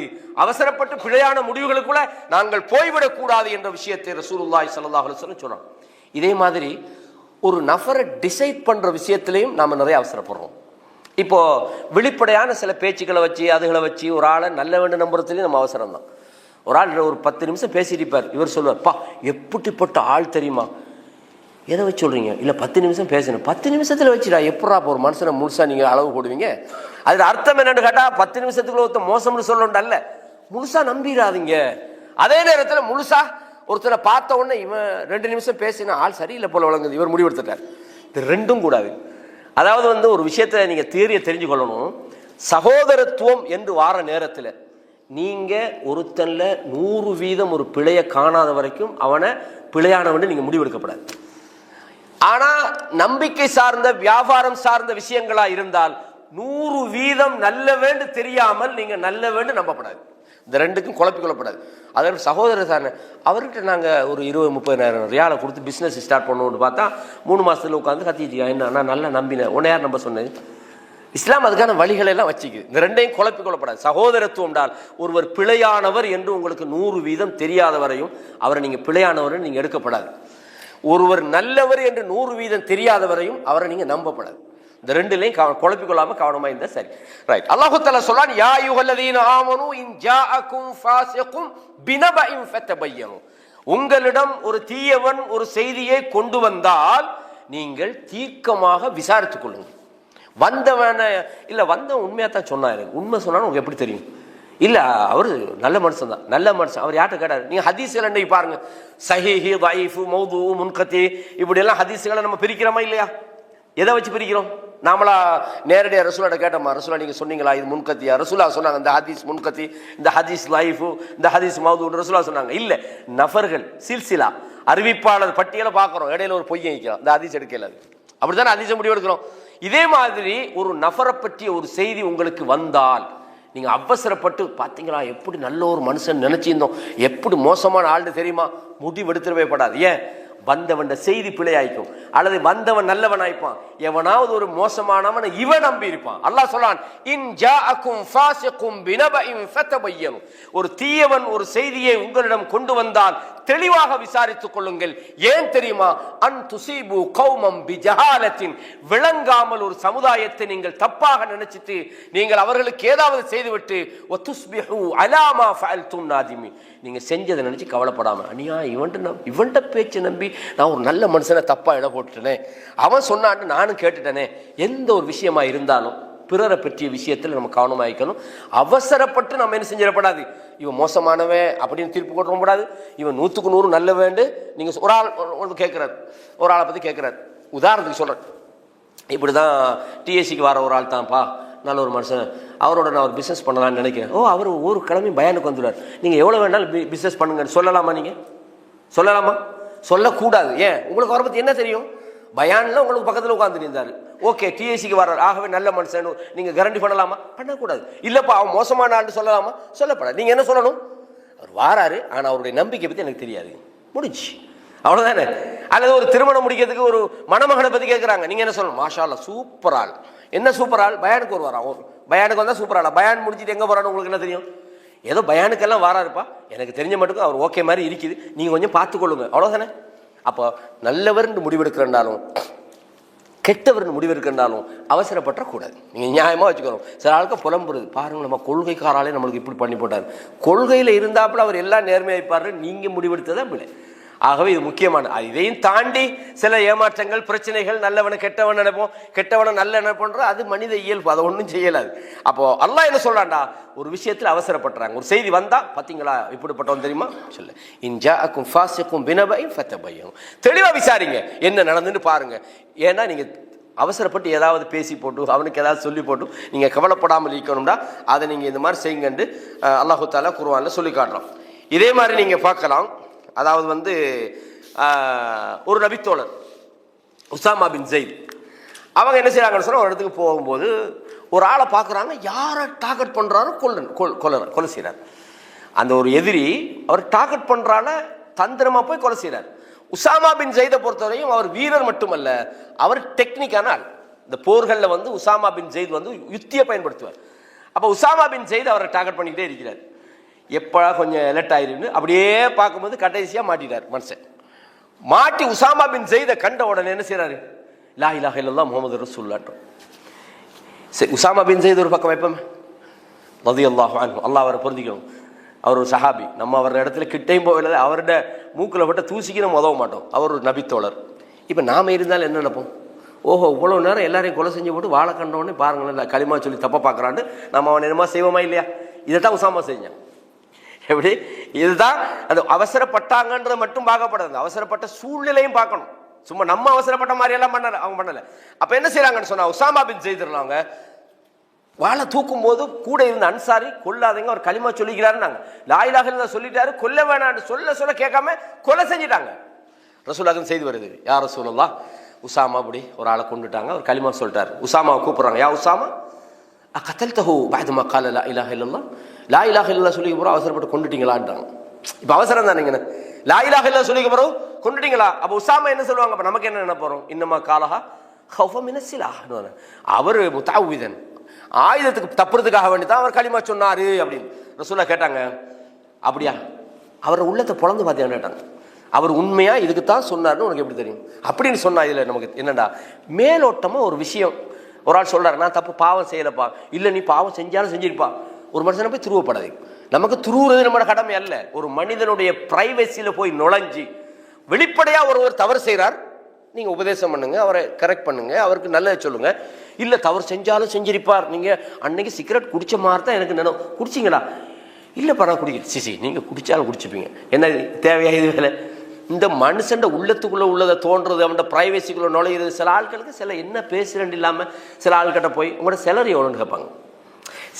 அவசரப்பட்டு பிழையான முடிவுகளுக்குள்ள நாங்கள் போய்விடக்கூடாது என்ற விஷயத்தை ரசூலுல்லாஹி ஸல்லல்லாஹு அலைஹி வஸல்லம் சொல்றாங்க. இதே மாதிரி ஒரு நபரை டிசைட் பண்ற விஷயத்திலையும் நாம நிறைய அவசரப்படுறோம். இப்போ வெளிப்படையான சில பேச்சுக்களை வச்சு அதுகளை வச்சு ஒரு ஆளை நல்ல வேண்டு நம்புறதுலேயும் நம்ம அவசரம் தான். ஒரு ஆள் ஒரு 10 நிமிஷம் பேசியிருப்பார், இவர் சொல்லுவார், பா எப்படிப்பட்ட ஆள் தெரியுமா, எதை வச்சு சொல்கிறீங்க? இல்லை 10 நிமிஷம் பேசணும். 10 நிமிஷத்தில் வச்சுடா எப்படா இப்போ ஒரு மனுஷனை முழுசாக நீங்கள் அளவு போடுவீங்க? அதில் அர்த்தம் என்னன்னு கேட்டால் 10 நிமிஷத்துக்குள்ள ஒருத்தர் மோசம்னு சொல்லணும் அல்ல, முழுசாக நம்பிடாதீங்க. அதே நேரத்தில் முழுசாக ஒருத்தரை பார்த்த உடனே இவன் 2 நிமிஷம் பேசினா ஆள் சரியில்லை போல வழங்குது, இவர் முடிவெடுத்துட்டார். இது ரெண்டும் கூடாது. அதாவது ஒரு விஷயத்தை நீங்கள் தியரியை தெரிஞ்சு கொள்ளணும். சகோதரத்துவம் என்று வார நேரத்தில் நீங்கள் ஒருத்தனில் 100% ஒரு பிழையை காணாத வரைக்கும் அவனை பிழையானவன்னு நீங்கள் முடிவெடுக்கப்படாது. ஆனால் நம்பிக்கை சார்ந்த வியாபாரம் சார்ந்த விஷயங்களா இருந்தால் 100% நல்ல வேண்டு தெரியாமல் நீங்கள் நல்ல வேண்டு நம்பப்படாது. இந்த ரெண்டுக்கும் குழப்பிக்கொள்ளப்படாது. அதாவது சகோதரர் சார் அவர்கிட்ட நாங்கள் ஒரு 20-30,000 ரியாலை கொடுத்து பிஸ்னஸ் ஸ்டார்ட் பண்ணணும்னு பார்த்தா 3 மாதத்தில் உட்காந்து கத்திச்சியா, என்ன நான் நல்லா நம்பினேன், உன்னை யார் நம்ப சொன்னது? இஸ்லாம் அதுக்கான வழிகளை எல்லாம் வச்சுக்குது. இந்த ரெண்டையும் குழப்பிக்கொள்ளப்படாது. சகோதரத்துவம் என்றால் ஒருவர் பிழையானவர் என்று உங்களுக்கு 100% தெரியாத வரையும் அவரை நீங்கள் பிழையானவர் நீங்கள் எடுக்கப்படாது. ஒருவர் நல்லவர் என்று 100% தெரியாத வரையும் அவரை நீங்கள் நம்பப்படாது. இந்த ரெண்டுலையும் குழப்பிக்கொள்ளாம கவனமா இருந்தா சரி. ரைட். அல்லாஹ் தஆலா சொல்றான், யா அய்யுஹல்லதீன ஆமனூ இன் ஜாஅக்கும் ஃபாஸிகுன் பினபஇன் ஃபதபையனு. உங்களிடம் ஒரு தீயவன் ஒரு செய்தியை கொண்டு வந்தால் நீங்கள் தீர்க்கமாக விசாரித்துக் கொள்ளுங்கள். வந்தவன் உண்மையா தான் சொன்னாரு, உண்மை சொன்னாலும் உங்களுக்கு எப்படி தெரியும்? இல்ல அவரு நல்ல மனுஷன் தான், நல்ல மனுஷன். அவர் யார்கிட்ட கேட்டாரு? நீங்க ஹதீஸ்கள் அன்னைக்கு பாருங்க, சஹீஹ், தஈஃப், மௌது, முன்கத்தி, இப்படி எல்லாம் ஹதீஸ்களை நம்ம பிரிக்கிறோமா இல்லையா? எதை வச்சு பிரிக்கிறோம்? நாமளா நேரடியாக ரசூலாட்ட கேட்டோமா, ரசூலா நீங்க சொன்னீங்களா இது முன்கத்தியா? ரசூலா சொன்னாங்க இந்த ஹதீஸ் முன்கத்தி, இந்த ஹதீஸ் லைஃபு, இந்த ஹதீஸ் மௌது, ரசூலா சொன்னாங்க. இல்ல, நபர்கள் சில்சிலா அறிவிப்பாளர் பட்டியலை பார்க்குறோம், இடையில ஒரு பொய்யை வைக்கிறோம், இந்த ஹதீஸ் எடுக்கல. அப்படித்தானே ஹதீஸை முடிவு எடுக்கிறோம். இதே மாதிரி ஒரு நபரை பற்றிய ஒரு செய்தி உங்களுக்கு வந்தால் நீங்க அவசரப்பட்டு பார்த்தீங்களா எப்படி நல்ல ஒரு மனுஷன் நினைச்சிருந்தோம், எப்படி மோசமான ஆள்னு தெரியுமா, முடிவெடுத்துடவே படாது. ஏன்? வந்தவன் செய்தி பிழையாய்க்கும், அல்லது வந்தவன் நல்லவன் ஆயிப்பான், எவனாவது ஒரு மோசமானவன் இவன் நம்பி இருப்பான். அல்லாஹ் சொல்றான், இன் ஜாஅக்கும் ஃபாஸிகுன் பினபஇன் ஃபதபையனு. ஒரு தீயவன் ஒரு செய்தியை உங்களிடம் கொண்டு வந்தால் தெளிவாக விசாரித்துக் கொள்ளுங்கள். ஏன் தெரியுமா? அன் துஸீபு கௌமம் பிஜஹாலத்தின். விளங்காமல் ஒரு சமுதாயத்தை நீங்கள் தப்பாக நினைச்சிட்டு நீங்கள் அவர்களுக்கு ஏதாவது செய்துவிட்டு வதுஸ்பிஹு அலா மா ஃபஅல்தும் நாதிமீன். நீங்க செஞ்சதை நினைச்சு கவலைப்படாம, அனியா இவன்ட பேச்சு நம்பி நான் ஒரு நல்ல மனுஷனை தப்பா இட போட்டுட்டேனே, அவன் சொன்னான்னு நானும் கேட்டுட்டேனே. எந்த ஒரு விஷயமா இருந்தாலும் பிறரை பற்றிய விஷயத்தில் நம்ம கவனமாயிக்கணும். அவசரப்பட்டு நம்ம என்ன செஞ்சிடப்படாது, இவன் மோசமானவன் அப்படின்னு தீர்ப்பு கொடுக்க கூடாது. இவன் 100க்கு 100 நல்ல வேண்டு. நீங்க ஒரு ஆள் கேட்கிறார், ஒரு ஆளை பத்தி கேட்கிறார், உதாரணத்துக்கு சொல்றேன், இப்படிதான் டிஎஸ்சிக்கு வர ஒரு ஆள் தான்ப்பா, நல்ல ஒரு மனுஷன், அவரோட நான் ஒரு பிஸ்னஸ் பண்ணலான்னு நினைக்கிறேன். ஓ, அவர் ஒரு கிழமை பயானுக்கு வந்துடுவார், நீங்கள் எவ்வளோ வேணாலும் பிஸ்னஸ் பண்ணுங்க சொல்லலாமா? நீங்கள் சொல்லலாமா? சொல்லக்கூடாது. ஏன்? உங்களுக்கு அவரை பற்றி என்ன தெரியும்? பயான்ல உங்களுக்கு பக்கத்தில் உட்கார்ந்து இருந்தார், ஓகே டிஎஸ்சிக்கு வர்றார், ஆகவே நல்ல மனுஷன் நீங்கள் கேரண்டி பண்ணலாமா? பண்ணக்கூடாது. இல்லைப்பா அவன் மோசமான ஆள்னு சொல்லலாமா? சொல்லப்படாது. நீங்கள் என்ன சொல்லணும்? அவர் வாராரு, ஆனால் அவருடைய நம்பிக்கை பற்றி எனக்கு தெரியாது, முடிஞ்சு, அவ்வளோதானே. அல்லது ஒரு திருமணம் முடிக்கிறதுக்கு ஒரு மணமகனை பற்றி கேட்குறாங்க, நீங்கள் என்ன சொல்லணும்? மாஷா அல்லாஹ் சூப்பர் ஆள். என்ன சூப்பர் ஆள்? பயானுக்கு ஒரு வாரம், பயானுக்கு வந்தால் சூப்பர் ஆளா? பயான் முடிச்சுட்டு எங்கே போகிறான்னு உங்களுக்கு என்ன தெரியும்? ஏதோ பயானுக்கெல்லாம் வாராருப்பா, எனக்கு தெரிஞ்ச மட்டுக்கும் அவர் ஓகே மாதிரி இருக்குது, நீங்கள் கொஞ்சம் பார்த்துக்கொள்ளுங்க, அவ்வளோதானே. அப்போ நல்லவர் முடிவெடுக்கிறனாலும் கெட்டவர்னு முடிவெடுக்கிறனாலும் அவசரப்பட்டக்கூடாது. நீங்கள் நியாயமாக வச்சுக்கணும். சில ஆளுக்கு புலம்புறது, பாருங்க நம்ம கொள்கைக்காராலே நம்மளுக்கு இப்படி பண்ணி போட்டார். கொள்கையில் இருந்தாப்புல அவர் எல்லாம் நேர்மையாய்ப்பாரு, நீங்கள் முடிவெடுத்ததான் பிள்ளை. ஆகவே இது முக்கியமான. இதையும் தாண்டி சில ஏமாற்றங்கள் பிரச்சனைகள், நல்லவனை கெட்டவன் நினைப்போம், கெட்டவனை நல்ல நினைப்போன்ற அது மனித இயல்பு, அதை ஒன்றும் செய்யலாது. அப்போ அல்லாஹ் என்ன சொல்றான்டா, ஒரு விஷயத்தில் அவசரப்படுறாங்க. ஒரு செய்தி வந்தா பாத்தீங்களா இப்படிப்பட்டவன் தெரியுமா சொல்ல, இன் ஜாஅக்கும் ஃபாஸிகுன் பினபஇன் ஃபதபையனு. தெளிவா விசாரிங்க, என்ன நடந்துன்னு பாருங்க. ஏன்னா நீங்க அவசரப்பட்டு ஏதாவது பேசி போட்டு அவனுக்கு ஏதாவது சொல்லி போட்டு நீங்க கவலைப்படாமல் இருக்கணும்டா, அதை நீங்க இந்த மாதிரி செய்யுங்கன்னு அல்லாஹ் தஆலா குர்ஆன்ல சொல்லி காட்டுறான். இதே மாதிரி நீங்க பார்க்கலாம். அதாவது ஒரு நபித்தோழர் உசாமா பின் ஸைத், அவங்க என்ன செய்யறாங்கன்னு சொன்னா, ஒரு இடத்துக்கு போகும்போது ஒரு ஆளை பார்க்குறாங்க, யாரை டார்கெட் பண்றாரோ கொலை செய்யறாரு. அந்த ஒரு எதிரி அவர் டார்கெட் பண்றால தந்திரமா போய் கொலை செய்யறார். உசாமா பின் ஜெயிதை பொறுத்தவரையும் அவர் வீரர் மட்டுமல்ல, அவர் டெக்னிக்கான ஆள். இந்த போர்களில் வந்து உசாமா பின் ஜெயித் வந்து யுத்தியை பயன்படுத்துவார். அப்போ உசாமா பின் ஜெயித் அவரை டார்கெட் பண்ணிக்கிட்டே இருக்கிறார். எப்படா கொஞ்சம் எலர்ட் ஆயிருந்து அப்படியே பார்க்கும்போது கடைசியாக மாட்டிட்டார் மனுஷன். மாட்டி உசாமா பின் ஜெயிதை கண்ட உடனே என்ன செய்யறாரு? லா இலாஹ இல்லல்லாஹ் முஹம்மது ரசூலுல்லாஹ். சரி, உசாமா பின் ஜெயித் ஒரு பக்கம் வைப்போமே, ரலியல்லாஹு அன்ஹு, அல்லாஹ் அவரை பொருந்திக்கணும். அவர் ஒரு சஹாபி. நம்ம அவரோட இடத்துல கிட்டையும் போகல, அவரோட மூக்கில் விட்ட தூசிக்கு நம்ம உதவ மாட்டோம். அவர் ஒரு நபித்தோழர். இப்போ நாம இருந்தாலும் என்ன நினைப்போம்? ஓஹோ, இவ்வளோ நேரம் எல்லாரையும் கொலை செஞ்சு போட்டு வாழை கண்டவொடனே பாருங்களேன், களிமா சொல்லி தப்ப பார்க்குறான்னு நம்ம அவன் என்னமா செய்வோமா இல்லையா? இதைத்தான் உசாமா செஞ்சான். எப்படி? இதுதான் அந்த அவசரப்பட்டாங்கன்றது மட்டும் பார்க்கப்படாது, அவசரப்பட்ட சூழ்நிலையும் பார்க்கணும். சும்மா நம்ம அவசரப்பட்ட மாதிரி எல்லாம் பண்ணல, அவங்க பண்ணல. அப்ப என்ன செய்யறாங்கன்னு சொன்னா, உசாமா பின் செய்திருந்தாங்க வாழை தூக்கும் போது கூட இருந்த அன்சாரி கொல்லாதீங்க, அவர் களிமா சொல்லிக்கிறாருன்னாங்க. லா இலாஹ இல்லல்லாஹ் சொல்லிட்டாரு, கொல்ல வேணான்னு சொல்ல கேட்காம கொலை செஞ்சிட்டாங்க. ரசூலுல்லாஹ் செய்தி வருது, யா ரசூலுல்லாஹ் உசாமா அப்படி ஒரு ஆளை கொண்டுட்டாங்க, அவர் களிமா சொல்லிட்டாரு. உசாமாவை கூப்பிடுறாங்க, யா உசாமா கத்தல்தஹு பஅதமா கால லா இலாஹ இல்லல்லாஹ், லா இலாஹ இல்லல்லாஹ் சொல்லி போறோம் அவசரப்பட்டு கொண்டுட்டீங்களான்றாங்க. இப்ப அவசரம் தானேங்க, லா இலாஹ இல்லல்லாஹ் சொல்லி போறோம் கொண்டுட்டீங்களா? அப்ப உசாமா என்ன சொல்லுவாங்க? அப்ப நமக்கு என்ன நினைப்போம்? இன்னமா காலஹா ஹௌஃப மினஸ் சிலாஹ். அவர் முத்தஅவ்விதன், ஆயுதத்துக்கு தப்புறதுக்காக வேண்டி தான் அவர் களிமா சொன்னாரு அப்படின்னு ரசூலுல்லாஹ் கேட்டாங்க. அப்படியா? அவர் உள்ளத்தை பொளந்து பார்த்தியான்னு கேட்டாங்க. அவர் உண்மையா இதுக்கு தான் சொன்னார்னு உனக்கு எப்படி தெரியும் அப்படின்னு சொன்னா, இதுல நமக்கு என்னடா மேலோட்டமா ஒரு விஷயம். ஒரு ஆள் சொல்றாரு, நான் தப்பு பாவம் செய்யலப்பா. இல்ல, நீ பாவம் செஞ்சாலும் செஞ்சிருப்பா. ஒரு மனுஷனை போய் துருவப்படாது. நமக்கு துருவுறது நம்மளோட கடமை அல்ல. ஒரு மனிதனுடைய பிரைவசியில போய் நுழைஞ்சி வெளிப்படையா ஒருவர் தவறு செய்யறார், நீங்க உபதேசம் பண்ணுங்க, அவரை கரெக்ட் பண்ணுங்க, அவருக்கு நல்லதை சொல்லுங்க. இல்ல, தவறு செஞ்சாலும் செஞ்சிருப்பார். நீங்க அன்னைக்கு சிகரெட் குடிச்ச மாதிரி தான் எனக்கு நினைவு, குடிச்சிங்களா? இல்லப்பா நான் குடிக்கிறேன். சிசி, நீங்க குடிச்சாலும் குடிச்சுப்பீங்க, என்ன தேவையா இது வேலை? இந்த மனுஷன் உள்ளத்துக்குள்ள உள்ளதை தோன்றது, அவனோட பிரைவசிக்குள்ள நுழையிறது. சில ஆட்களுக்கு சில என்ன பேசுறேன் இல்லாம சில ஆள்கிட்ட போய் உங்களோட செலரி எவ்வளோன்னு கேட்பாங்க.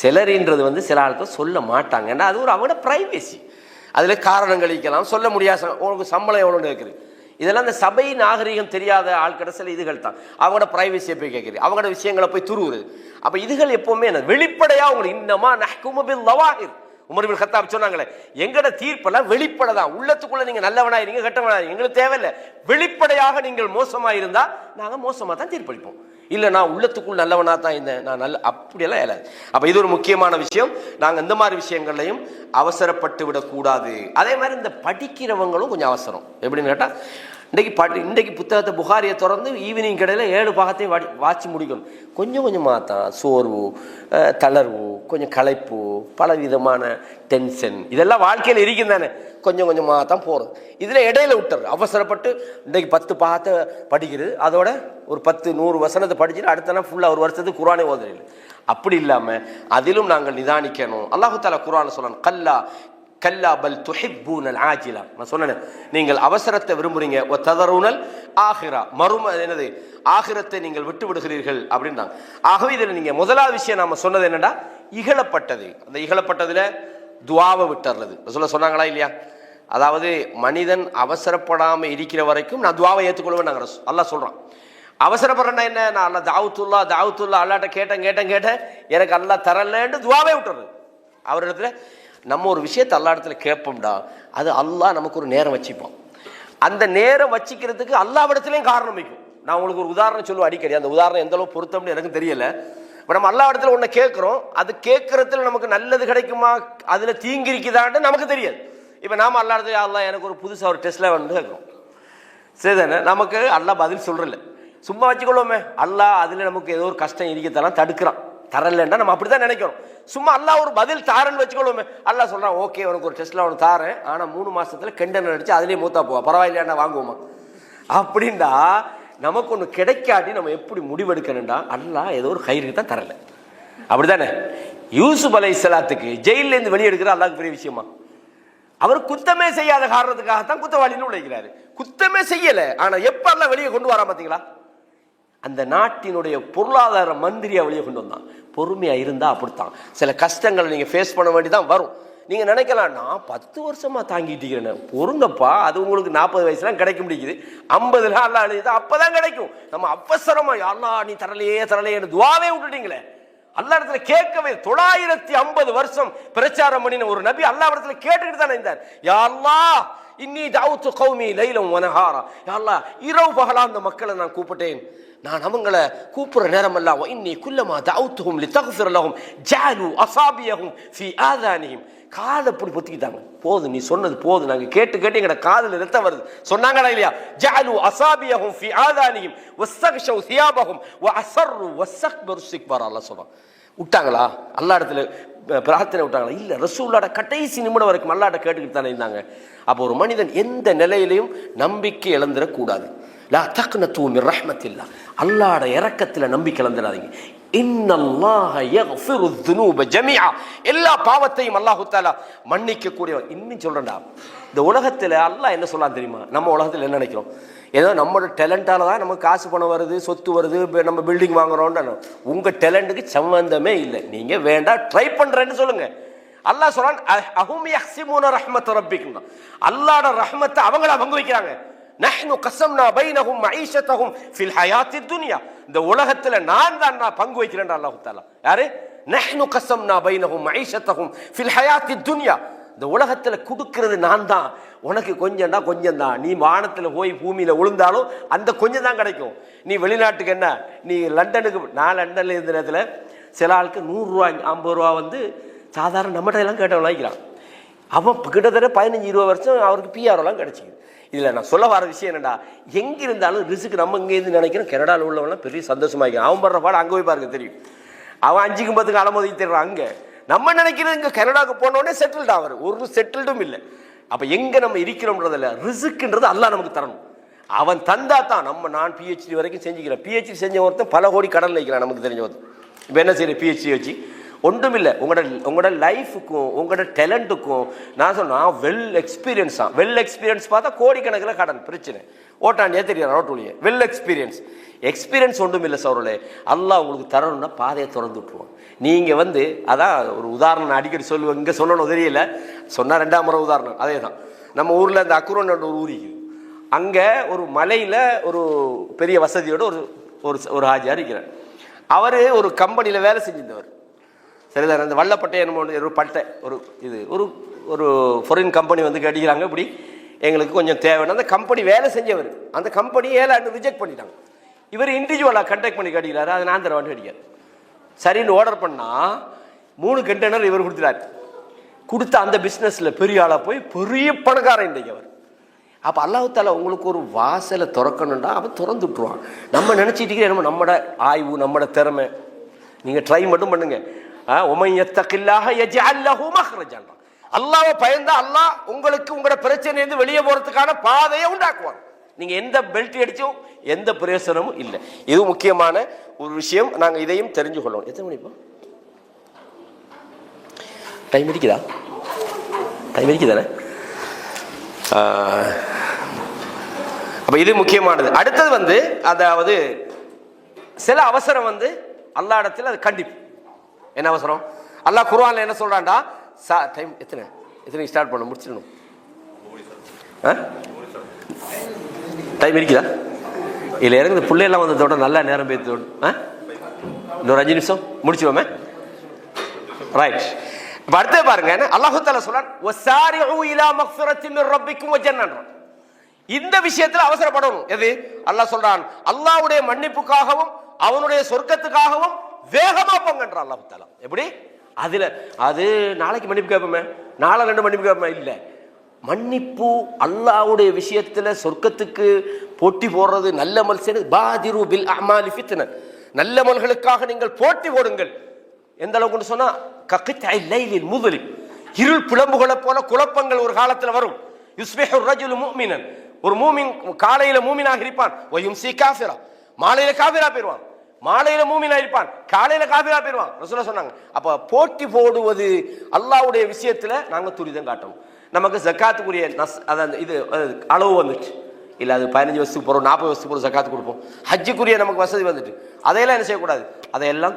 செலரின்றது வந்து சில ஆட்கள் சொல்ல மாட்டாங்க, ஏன்னா அது ஒரு அவங்களோட பிரைவசி. அதுல காரணம் கழிக்கலாம், சொல்ல முடியாது. உங்களுக்கு சம்பளம் எவ்வளோன்னு கேட்குது. இதெல்லாம் இந்த சபை நாகரிகம் தெரியாத ஆட்கிட்ட சில இதுகள் தான். அவங்களோட பிரைவசியை போய் கேட்குறது, அவங்களோட விஷயங்களை போய் துருவுறது. அப்ப இதுகள் எப்பவுமே என்ன வெளிப்படையா உங்களுக்கு இன்னமா நஹ்குமு பில் லவாஹிர். உமர் இப்னு கத்தாப் சொன்னாங்களே, எங்கட தீர்ப்பெல்லாம் வெளிப்படைதான். உள்ளத்துக்குள்ள நீங்க நல்லவனாயிருங்க கெட்டவனாயிருங்க எங்களுக்கு தேவையில்லை. வெளிப்படையாக நீங்கள் மோசமா இருந்தா நாங்க மோசமா தான் தீர்ப்பளிப்போம். இல்ல, நான் உள்ளத்துக்குள் நல்லவனா தான் இருந்தேன், நான் நல்ல அப்படியெல்லாம் இயலாது. அப்ப இது ஒரு முக்கியமான விஷயம். நாங்க இந்த மாதிரி விஷயங்கள்லையும் அவசரப்பட்டு விடக்கூடாது. அதே மாதிரி இந்த படிக்கிறவங்களும் கொஞ்சம் அவசரம். எப்படின்னு கேட்டா, இன்றைக்கு புத்தகத்தை புகாரியை திறந்து ஈவினிங் கடையில் 7 பாகத்தையும் வாட்சி முடிக்கணும். கொஞ்சம் கொஞ்சமாக தான் சோர்வு, தளர்வு, கொஞ்சம் களைப்பு, பல விதமான டென்ஷன் இதெல்லாம் வாழ்க்கையில் இருக்கும் தானே. கொஞ்சம் கொஞ்சமாக தான் போகிறது. இதில் இடையில விட்டுறது அவசரப்பட்டு இன்றைக்கு 10 பாகத்தை படிக்கிறது, அதோட ஒரு 10-100 வசனத்தை படிச்சுட்டு அடுத்த நாள் ஃபுல்லாக ஒரு வருஷத்துக்கு குர்ஆனே ஓதுறது. அப்படி இல்லாமல் அதிலும் நாங்கள் நிதானிக்கணும். அல்லாஹு தஆலா குர்ஆன்ல சொல்லணும், கல்லா கல்லா பல் துஹிப்பூனல் ஆஜிலா. நான் சொன்னேன், நீங்கள் அவசரத்தை விரும்புறீங்க, வ ததரூனல் ஆஹிரா, மறுமை என்னது ஆகிரத்தை நீங்கள் விட்டு விடுகிறீர்கள் அப்படின்றாங்க. ஆகவே இதில் நீங்க முதலாவது விஷயம் நாம சொன்னது என்னன்னா, இகழப்பட்டது. அந்த இகழப்பட்டதுல துஆவை விட்டுறது. ரசூலுல்லாஹ் சொன்னாங்களா இல்லையா? அதாவது மனிதன் அவசரப்படாம இருக்கிற வரைக்கும் நான் துஆவை ஏற்றுக்கொள்வேன் நாங்கள் அல்லாஹ் சொல்றான். அவசரப்படுறேன்னா என்ன? நான் அல்லாஹ் தாவத்துல்லா அல்லாட்ட கேட்டேன் எனக்கு அல்லாஹ் தரலன்னு துஆவே விட்டுறது. அவரிடத்துல நம்ம ஒரு விஷயத்தை அல்லா இடத்துல கேட்போம்டா, அது அல்லாஹ் நமக்கு ஒரு நேரம் வச்சுப்பான். அந்த நேரம் வச்சுக்கிறதுக்கு அல்லாஹ்விடத்துலயும் காரணம் வைக்கும். நான் உங்களுக்கு ஒரு உதாரணம் சொல்லுவேன் அடிக்கடி. அந்த உதாரணம் எந்த அளவு பொருத்தம்னு எனக்கு தெரியல. இப்போ நம்ம அல்லாஹ் இடத்துல ஒன்று கேட்குறோம், அது கேட்கறதுல நமக்கு நல்லது கிடைக்குமா, அதுல தீங்கு இருக்குதான்னு நமக்கு தெரியாது. இப்போ நாம அல்லாஹ் இடத்துல அல்லாஹ் எனக்கு ஒரு புதுசாக ஒரு டெஸ்ட்ல வந்து கேட்குறோம், சரிதானே? நமக்கு அல்லாஹ் பதில் சொல்றல, சும்மா வச்சுக்கொள்வோமே. அல்லாஹ் அதுல நமக்கு ஏதோ ஒரு கஷ்டம் இருக்கத்தெல்லாம் தடுக்கிறான், தரலன்னா நம்ம அப்படிதான் நினைக்கிறோம். சும்மா அல்லாஹ் ஒரு பதில் தாரன்னு வச்சுக்கொள்வோமே. அல்லாஹ் சொல்றான், ஓகே உனக்கு ஒரு டெஸ்ட்ல அவனுக்கு தாரேன், ஆனா 3 மாசத்துல கெண்டன் அடிச்சு அதுலயே மூத்தா போவா, பரவாயில்லையா வாங்குவோமா அப்படின்டா. நமக்கு ஒண்ணு கிடைக்காட்டி நம்ம எப்படி முடிவெடுக்கணும்டா, அல்லாஹ் ஏதோ ஒரு கயிறுக்கு தான் தரல, அப்படித்தானே? யூசுப் அலைஹிஸ்ஸலாத்துக்கு ஜெயில இருந்து வெளியெடுக்கிற அல்லாஹ்க்கு பெரிய விஷயமா? அவர் குத்தமே செய்யாத காரணத்துக்காகத்தான் குத்தவாளின்னு உழைக்கிறாரு. குத்தமே செய்யல, ஆனா எப்ப அல்லாஹ் வெளியே கொண்டு வரா பாத்தீங்களா? அந்த நாட்டினுடைய பொருளாதார மந்திரியா வெளியே கொண்டு வந்தான். பொறுமையா இருந்தா அப்படித்தான். சில கஷ்டங்களை நீங்க ஃபேஸ் பண்ண வேண்டிதான் வரும். நீங்க நினைக்கலாம், நான் 10 வருஷமா தாங்கிட்டு இருக்கிறேன், பொறுங்கப்பா, அது உங்களுக்கு 40 வயசுலாம் கிடைக்க முடியுது, 50 அல்லாஹ் எழுதிதான் அப்பதான் கிடைக்கும். நம்ம அவசரமா அல்லாஹ் நீ தரலையே துஆவே விட்டுட்டீங்களே, அல்லா இடத்துல கேட்கவே 950 வருஷம் பிரச்சாரம் பண்ணின ஒரு நபி அல்லா இடத்துல கேட்டுக்கிட்டு தானே இருந்தார். யா அல்லாஹ் இன்னி தஅவுது கௌமி லைலம் வ நஹாரா, யா அல்லாஹ் இரவு பகலா அந்த மக்களை நான் கூப்பிட்டேன், நான் அவங்கள கூப்பிடுற நேரம் அல்ல. வ இன்னி குல்லமா தஅவுதுஹும் லிதக்ஃபிர லஹும் ஜஅலு அஸாபியஹும் ஃபீ ஆதானிஹிம், காதை அப்படி பொத்திக்கிட்டாங்க. போதும், நீ சொன்னது போதும், நாங்க கேட்டு கேட்டு எங்கட காதுல ரத்தம் வருது சொன்னாங்களா இல்லையா? ஜஅலு அஸாபியஹும் ஃபீ ஆதானிஹிம் வஸ்தக்ஷவு தியாபஹும் வ அஸர்ரு வஸ்தக்பரு இஸ்திக்பார். அல்லாஹ் சொல்றான். விட்டாங்களா? அல்லாஹ் இடத்துல பிரார்த்தனை விட்டாங்களா? இல்ல, ரசூலுல்லாஹ் கடைசி நிமிடம் வரைக்கும் அல்லாஹ்ட்ட கேட்டுக்கிட்டு தானே இருந்தாங்க. அப்போ ஒரு மனிதன் எந்த நிலையிலையும் நம்பிக்கை இழந்துடக்கூடாது. லா தக்னது மின் ரஹ்மத்தில்லாஹ், அல்லாஹ்வுடைய இரக்கத்துல நம்பிக்கை இழந்துடாதீங்க. இன்னல்லாஹ யக்ஃபிரு ذுனூப ஜமீஆ, எல்லா பாவத்தையும் அல்லாஹ் தஆலா மன்னிக்க கூடியவன். இன்னும் சொல்றேன்டா, இந்த உலகத்துல அல்லாஹ் என்ன சொல்லலாம் தெரியுமா? நம்ம உலகத்துல என்ன நினைக்கிறோம்? ஏதோ நம்மளோட டேலண்டால தான் நமக்கு காசு பணம் வருது, சொத்து வருது, நம்ம பில்டிங் வாங்குறோம்னு. உங்க டேலண்ட்டுக்கு சம்பந்தமே இல்லை. நீங்க வேண்டாம், ட்ரை பண்றேன்னு சொல்லுங்க. அல்லாஹ் சொல்றான் அஹும் யஹ்சிமுன ரஹ்மத் ரப்பிக்கும், அல்லாஹ்வோட ரஹ்மத்தை அவங்களா பங்கு வைக்கிறாங்க. நஹ்னு கஸம்னா பைனஹும் மஈஷத்தஹும் ஃபில் ஹயாத்தித் துன்யா, இந்த உலகத்துல நான் தான் பங்கு வைக்கிறேன் அல்லாஹ் தஆலா. யாரு? நஹ்னு கஸம்னா பைனஹும் மஈஷத்தஹும் ஃபில் ஹயாத்தித் துன்யா, இந்த உலகத்துல கொடுக்கிறது நான் தான். உனக்கு கொஞ்சம் தான், கொஞ்சம் தான். நீ வானத்துல போய் பூமியில விழுந்தாலும் அந்த கொஞ்சம் தான் கிடைக்கும். நீ வெளிநாட்டுக்கு என்ன, நீ லண்டனுக்கு, நான் லண்டன்ல இருந்த நேரத்துல சில ஆளுக்கு 100 ரூபா 50 ரூபா வந்து சாதாரண நம்மகிட்ட எல்லாம் கேட்டவன் வாங்கிக்கிறான். அவன் கிட்டத்தட்ட 15-20 வருஷம் அவருக்கு பிஆர்ஓலாம் கிடைச்சிது. இதில் நான் சொல்ல வர விஷயம் என்னடா, எங்கே இருந்தாலும் ரிஸ்க்கு நம்ம இங்கேருந்து நினைக்கிறோம். கனடாவில் உள்ளவங்களாம் பெரிய சந்தோஷமாയിരിக்கும். அவன் படுற பாடு அங்கே போய் பாருங்க தெரியும். அவன் 5க்கும் 10க்கும் அலமோதி தர்றான். அங்கே நம்ம நினைக்கிறது இங்கே கனடாவுக்கு போனோடனே செட்டில்டு ஆவார். ஒரு செட்டில்டும் இல்லை. அப்போ எங்கே நம்ம இருக்கிறோம்ன்றதில்ல, ரிஸ்க்குன்றது அல்லாஹ் நமக்கு தரணும். அவன் தந்தா தான் நம்ம. நான் பிஹெச்டி வரைக்கும் செஞ்சுக்கிறேன். பிஹெச்டி செஞ்ச ஒருத்தன் பல கோடி கடன் வைக்கிறான் நமக்கு தெரிஞ்ச ஒருத்தன். இப்போ என்ன செய்யற பிஹெச்டி வச்சு ஒன்றும் இல்லை. உங்களோட லைஃபுக்கும் உங்களோட டேலண்ட்டுக்கும் நான் சொன்னால் வெல் எக்ஸ்பீரியன்ஸ் பார்த்தா கோடிக்கணக்கில் கடன் பிரச்சனை ஓட்டாண்டியே தெரியும். ரோட்டுலியே வெல் எக்ஸ்பீரியன்ஸ் ஒன்றும் இல்லை சௌரலே. அல்லாஹ் உங்களுக்கு தரணும்னா பாதையை திறந்து விட்டுருவோம். நீங்கள் வந்து அதான் ஒரு உதாரணம் நான் அடிக்கடி சொல்லுவேன். இங்கே சொல்லணும் தெரியல, சொன்னால் 2ஆம் முறை உதாரணம் அதே தான். நம்ம ஊரில் இந்த அக்குரோன் ஒரு ஊரிக்கு, அங்கே ஒரு மலையில் ஒரு பெரிய வசதியோடு ஒரு ஹாஜியார் இருக்கிறார். அவர் ஒரு கம்பெனியில் வேலை செஞ்சிருந்தவர். சரிதான். அந்த வல்லப்பட்டை என்ன ஒரு பட்டை ஒரு ஃபாரின் கம்பெனி வந்து கேட்டுக்கிறாங்க, இப்படி எங்களுக்கு கொஞ்சம் தேவைன்னு. அந்த கம்பெனி வேலை செஞ்சவர், அந்த கம்பெனி 7 ஆண்டு ரிஜெக்ட் பண்ணிட்டாங்க. இவர் இண்டிவிஜுவலாக கண்டக்ட் பண்ணி கேட்டுக்கிறாரு. அது நான் தர வந்து அடிக்காரு. சரின்னு ஆர்டர் பண்ணால் 3 கண்டெய்னர் இவர் கொடுத்துட்டார். கொடுத்த அந்த பிஸ்னஸில் பெரிய ஆளாக போய் பெரிய பணக்காரன் இன்றைக்கு அவர். அப்போ அல்லாஹ் தஆலா உங்களுக்கு ஒரு வாசலை திறக்கணும்டா அவன் திறந்து விட்டுருவான். நம்ம நினச்சிட்டு நம்ம நம்மட ஆய்வு நம்மட திறமை. நீங்கள் ட்ரை மட்டும் பண்ணுங்க. அல்லாஹ்வை பயந்தா அல்லாஹ் உங்களுக்கு உங்களோட பிரச்சனையிலிருந்து வெளியே போறதுக்கான பாதையை உண்டாக்குவார். நீங்க எந்த பெல்ட் அடிச்சும் எந்த பிரயோசனமும் இல்லை. இது முக்கியமான ஒரு விஷயம். நாங்க இதையும் தெரிஞ்சு கொள்ளணும். எத்தனை மணி இப்போ? டைம் இருக்குதா? டைம் இருக்குதானே? அப்ப இது முக்கியமானது. அடுத்தது வந்து அதாவது சில அவசரம் வந்து அல்லாஹ் இடத்துல அது கண்டிப்பு. என்ன அவசரம்? அல்லாஹ் குர்ஆன்ல என்ன சொல்றான்டா, டைம் எத்தனை ஸ்டார்ட் பண்ண முடிச்சிடணும். டைம் இருக்குதா? இல்லை இறங்குது பிள்ளையெல்லாம் வந்ததோட நல்லா நேரம் பேர்த்தோடு இன்னொரு 5 நிமிஷம் முடிச்சுவோமே. ரைட். இப்போ அடுத்து பாருங்க, அல்லாஹ் தஆலா சொல்றான் வஸாரிஉ இலா மக்ஃபிரத்தின் மின் ரப்பிக்கும் வ ஜன்னத்துன். இந்த விஷயத்தில் அவசரப்படணும். எது? அல்லாஹ் சொல்றான் அல்லாஹ்வுடைய மன்னிப்புக்காகவும் அவனுடைய சொர்க்கத்துக்காகவும் வேகமா போங்கன்ற அல்லாஹ் தஆலா. எப்படி? அது நாளைக்கு மன்னிப்பு கேட்போமே, நாளை 2 மன்னிப்பு கேட்போமே. இல்லை, மன்னிப்பு அல்லாஹ்வுடைய விஷயத்துல சொர்க்கத்துக்கு போட்டி போடுறது, நல்ல அமல் செய்யறது. பாதிரு பில் அமாலி ஃபித்னா, நல்ல அமல்களுக்காக நீங்கள் போட்டி போடுங்கள். எந்த அளவுக்கு சொன்னா கக்தை லைலில் முظلم, இருள் புலம்புகளை போல குழப்பங்கள் ஒரு காலத்துல வரும். யுஸ்பிஹு الرجل முஃமினன், ஒரு மூமின் காலையில மூமினாக இருப்பான். வயும்சி காஃபிரா, மாலையில காஃபிரா போயிடுவான். மாலையில மூமினா இருப்பான், காலையில காஃபிரா போயிடுவான். ரசூலுல்லாஹ் சொன்னாங்க. அப்ப போட்டி போடுவது அல்லாஹ்வுடைய விஷயத்துல நாங்க துரிதம் காட்டணும். நமக்கு ஜக்காத்துக்குரிய இது அளவு வந்துச்சு. இல்லை அது 15 வருஷத்துக்கு போகிறோம், 40 வருஷத்துக்கு போகிறோம் ஜகாத் கொடுப்போம். ஹஜ்ஜுக்குரிய நமக்கு வசதி வந்துட்டு அதையெல்லாம் என்ன செய்யக்கூடாது, அதையெல்லாம்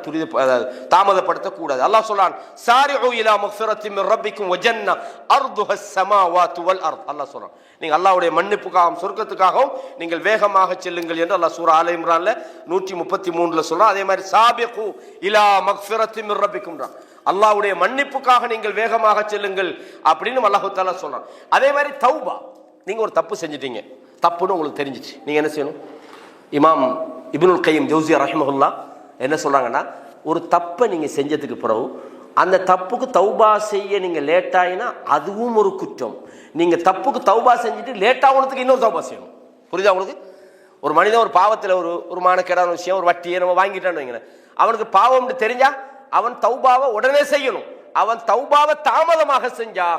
தாமதப்படுத்தக்கூடாது. அல்லாஹ் சொல்றான், சாரிஉ இலா மக்ஃபிரத்தின் மின் ரப்பிக்கும் வ ஜன்னah அர்துஹஸ் ஸமாவாத்து வல் அர்த். அல்லாஹ் சொல்றான், நீங்க அல்லாஹ்வுடைய மன்னிப்புக்காகவும் சொர்க்கத்துக்காகவும் நீங்கள் வேகமாக செல்லுங்கள் என்று அல்லாஹ் சூரா ஆல இம்ரான்ல 133ல சொல்றான். அதே மாதிரி சாபிகு இலா மக்ஃபிரத்தின் மின் ரப்பிக்கும், அல்லாஹ்வுடைய மன்னிப்புக்காக நீங்கள் வேகமாக செல்லுங்கள் அப்படின்னு அல்லாஹ் தஆலா சொல்றான். அதே மாதிரி தௌபா, நீங்க ஒரு தப்பு செஞ்சிட்டீங்க, தப்புன்னு உங்களுக்கு தெரிஞ்சிச்சு, நீங்க என்ன செய்யணும்? இமாம் இப்னுல் கையிம் ஜௌஸியா ரஹிமஹுல்லாஹ் என்ன சொல்றாங்கன்னா, ஒரு தப்பை நீங்க செஞ்சதுக்கு பிறகு அந்த தப்புக்கு தௌபா செய்ய நீங்க லேட் ஆயினா அதுவும் ஒரு குற்றம். நீங்க தப்புக்கு தௌபா செஞ்சுட்டு லேட் ஆகுனதுக்கு இன்னொரு தௌபா செய்யணும். புரியுதா உங்களுக்கு? ஒரு மனிதன் ஒரு பாவத்தில் ஒரு மானக்கேடான விஷயம், ஒரு வட்டியை நம்ம வாங்கிட்டான்னு வைங்க, அவனுக்கு பாவம்னு தெரிஞ்சா அவன் தௌபாவை உடனே செய்யணும். அவன் தௌபாவை தாமதமாக செஞ்சா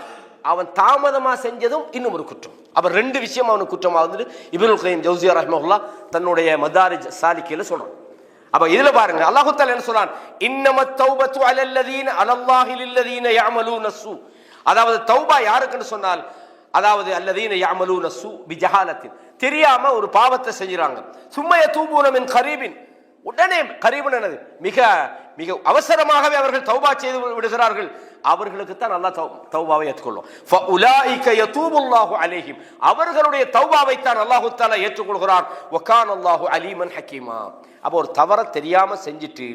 அவன் தாமதமா செஞ்சதும் இன்னும் ஒரு குற்றம். அப்ப ரெண்டு விஷயம் அவனுக்கு குற்றமா வந்துட்டு இப்னுல் கையிம் ஜௌஸியா ரஹிமஹுல்லாஹ் தன்னுடைய மதாரிஜ் சாலிக்கில சொல்றான். அப்ப இதுல பாருங்க, அல்லாஹ் தஆலா என்ன சொல்றான், இன்னமத் தௌபத்து அலல்லதீன அலல்லாஹி லில்லதீன யஅமலூன ஸூ. அதாவது தௌபா யாருக்குன்னு சொன்னால், அதாவது அல்லதீன யஅமலூன ஸூ பிஜஹாலத்தின், தெரியாம ஒரு பாவத்தை செஞ்சுறாங்க, சும்ம யதூபூன மின் கரீபின், உடனே கரீபன் என்னது, மிக மிக அவசரமாகவே அவர்கள் தௌபா செய்து விடுகிறார்கள், அவர்களுக்கு தான் அல்லாஹ் தௌபாவை ஏற்றுக்கொள்ளும். ஃபஉலாயிக யதூபுல்லாஹு அலைஹிம், அவர்களுடைய தௌபாவை தான் அல்லாஹ் தஆலா ஏற்றுக்கொள்கிறான். வகான அல்லாஹு அலீமன் ஹக்கீமா. அப்போ ஒரு தவற தெரியாம செஞ்சுட்டு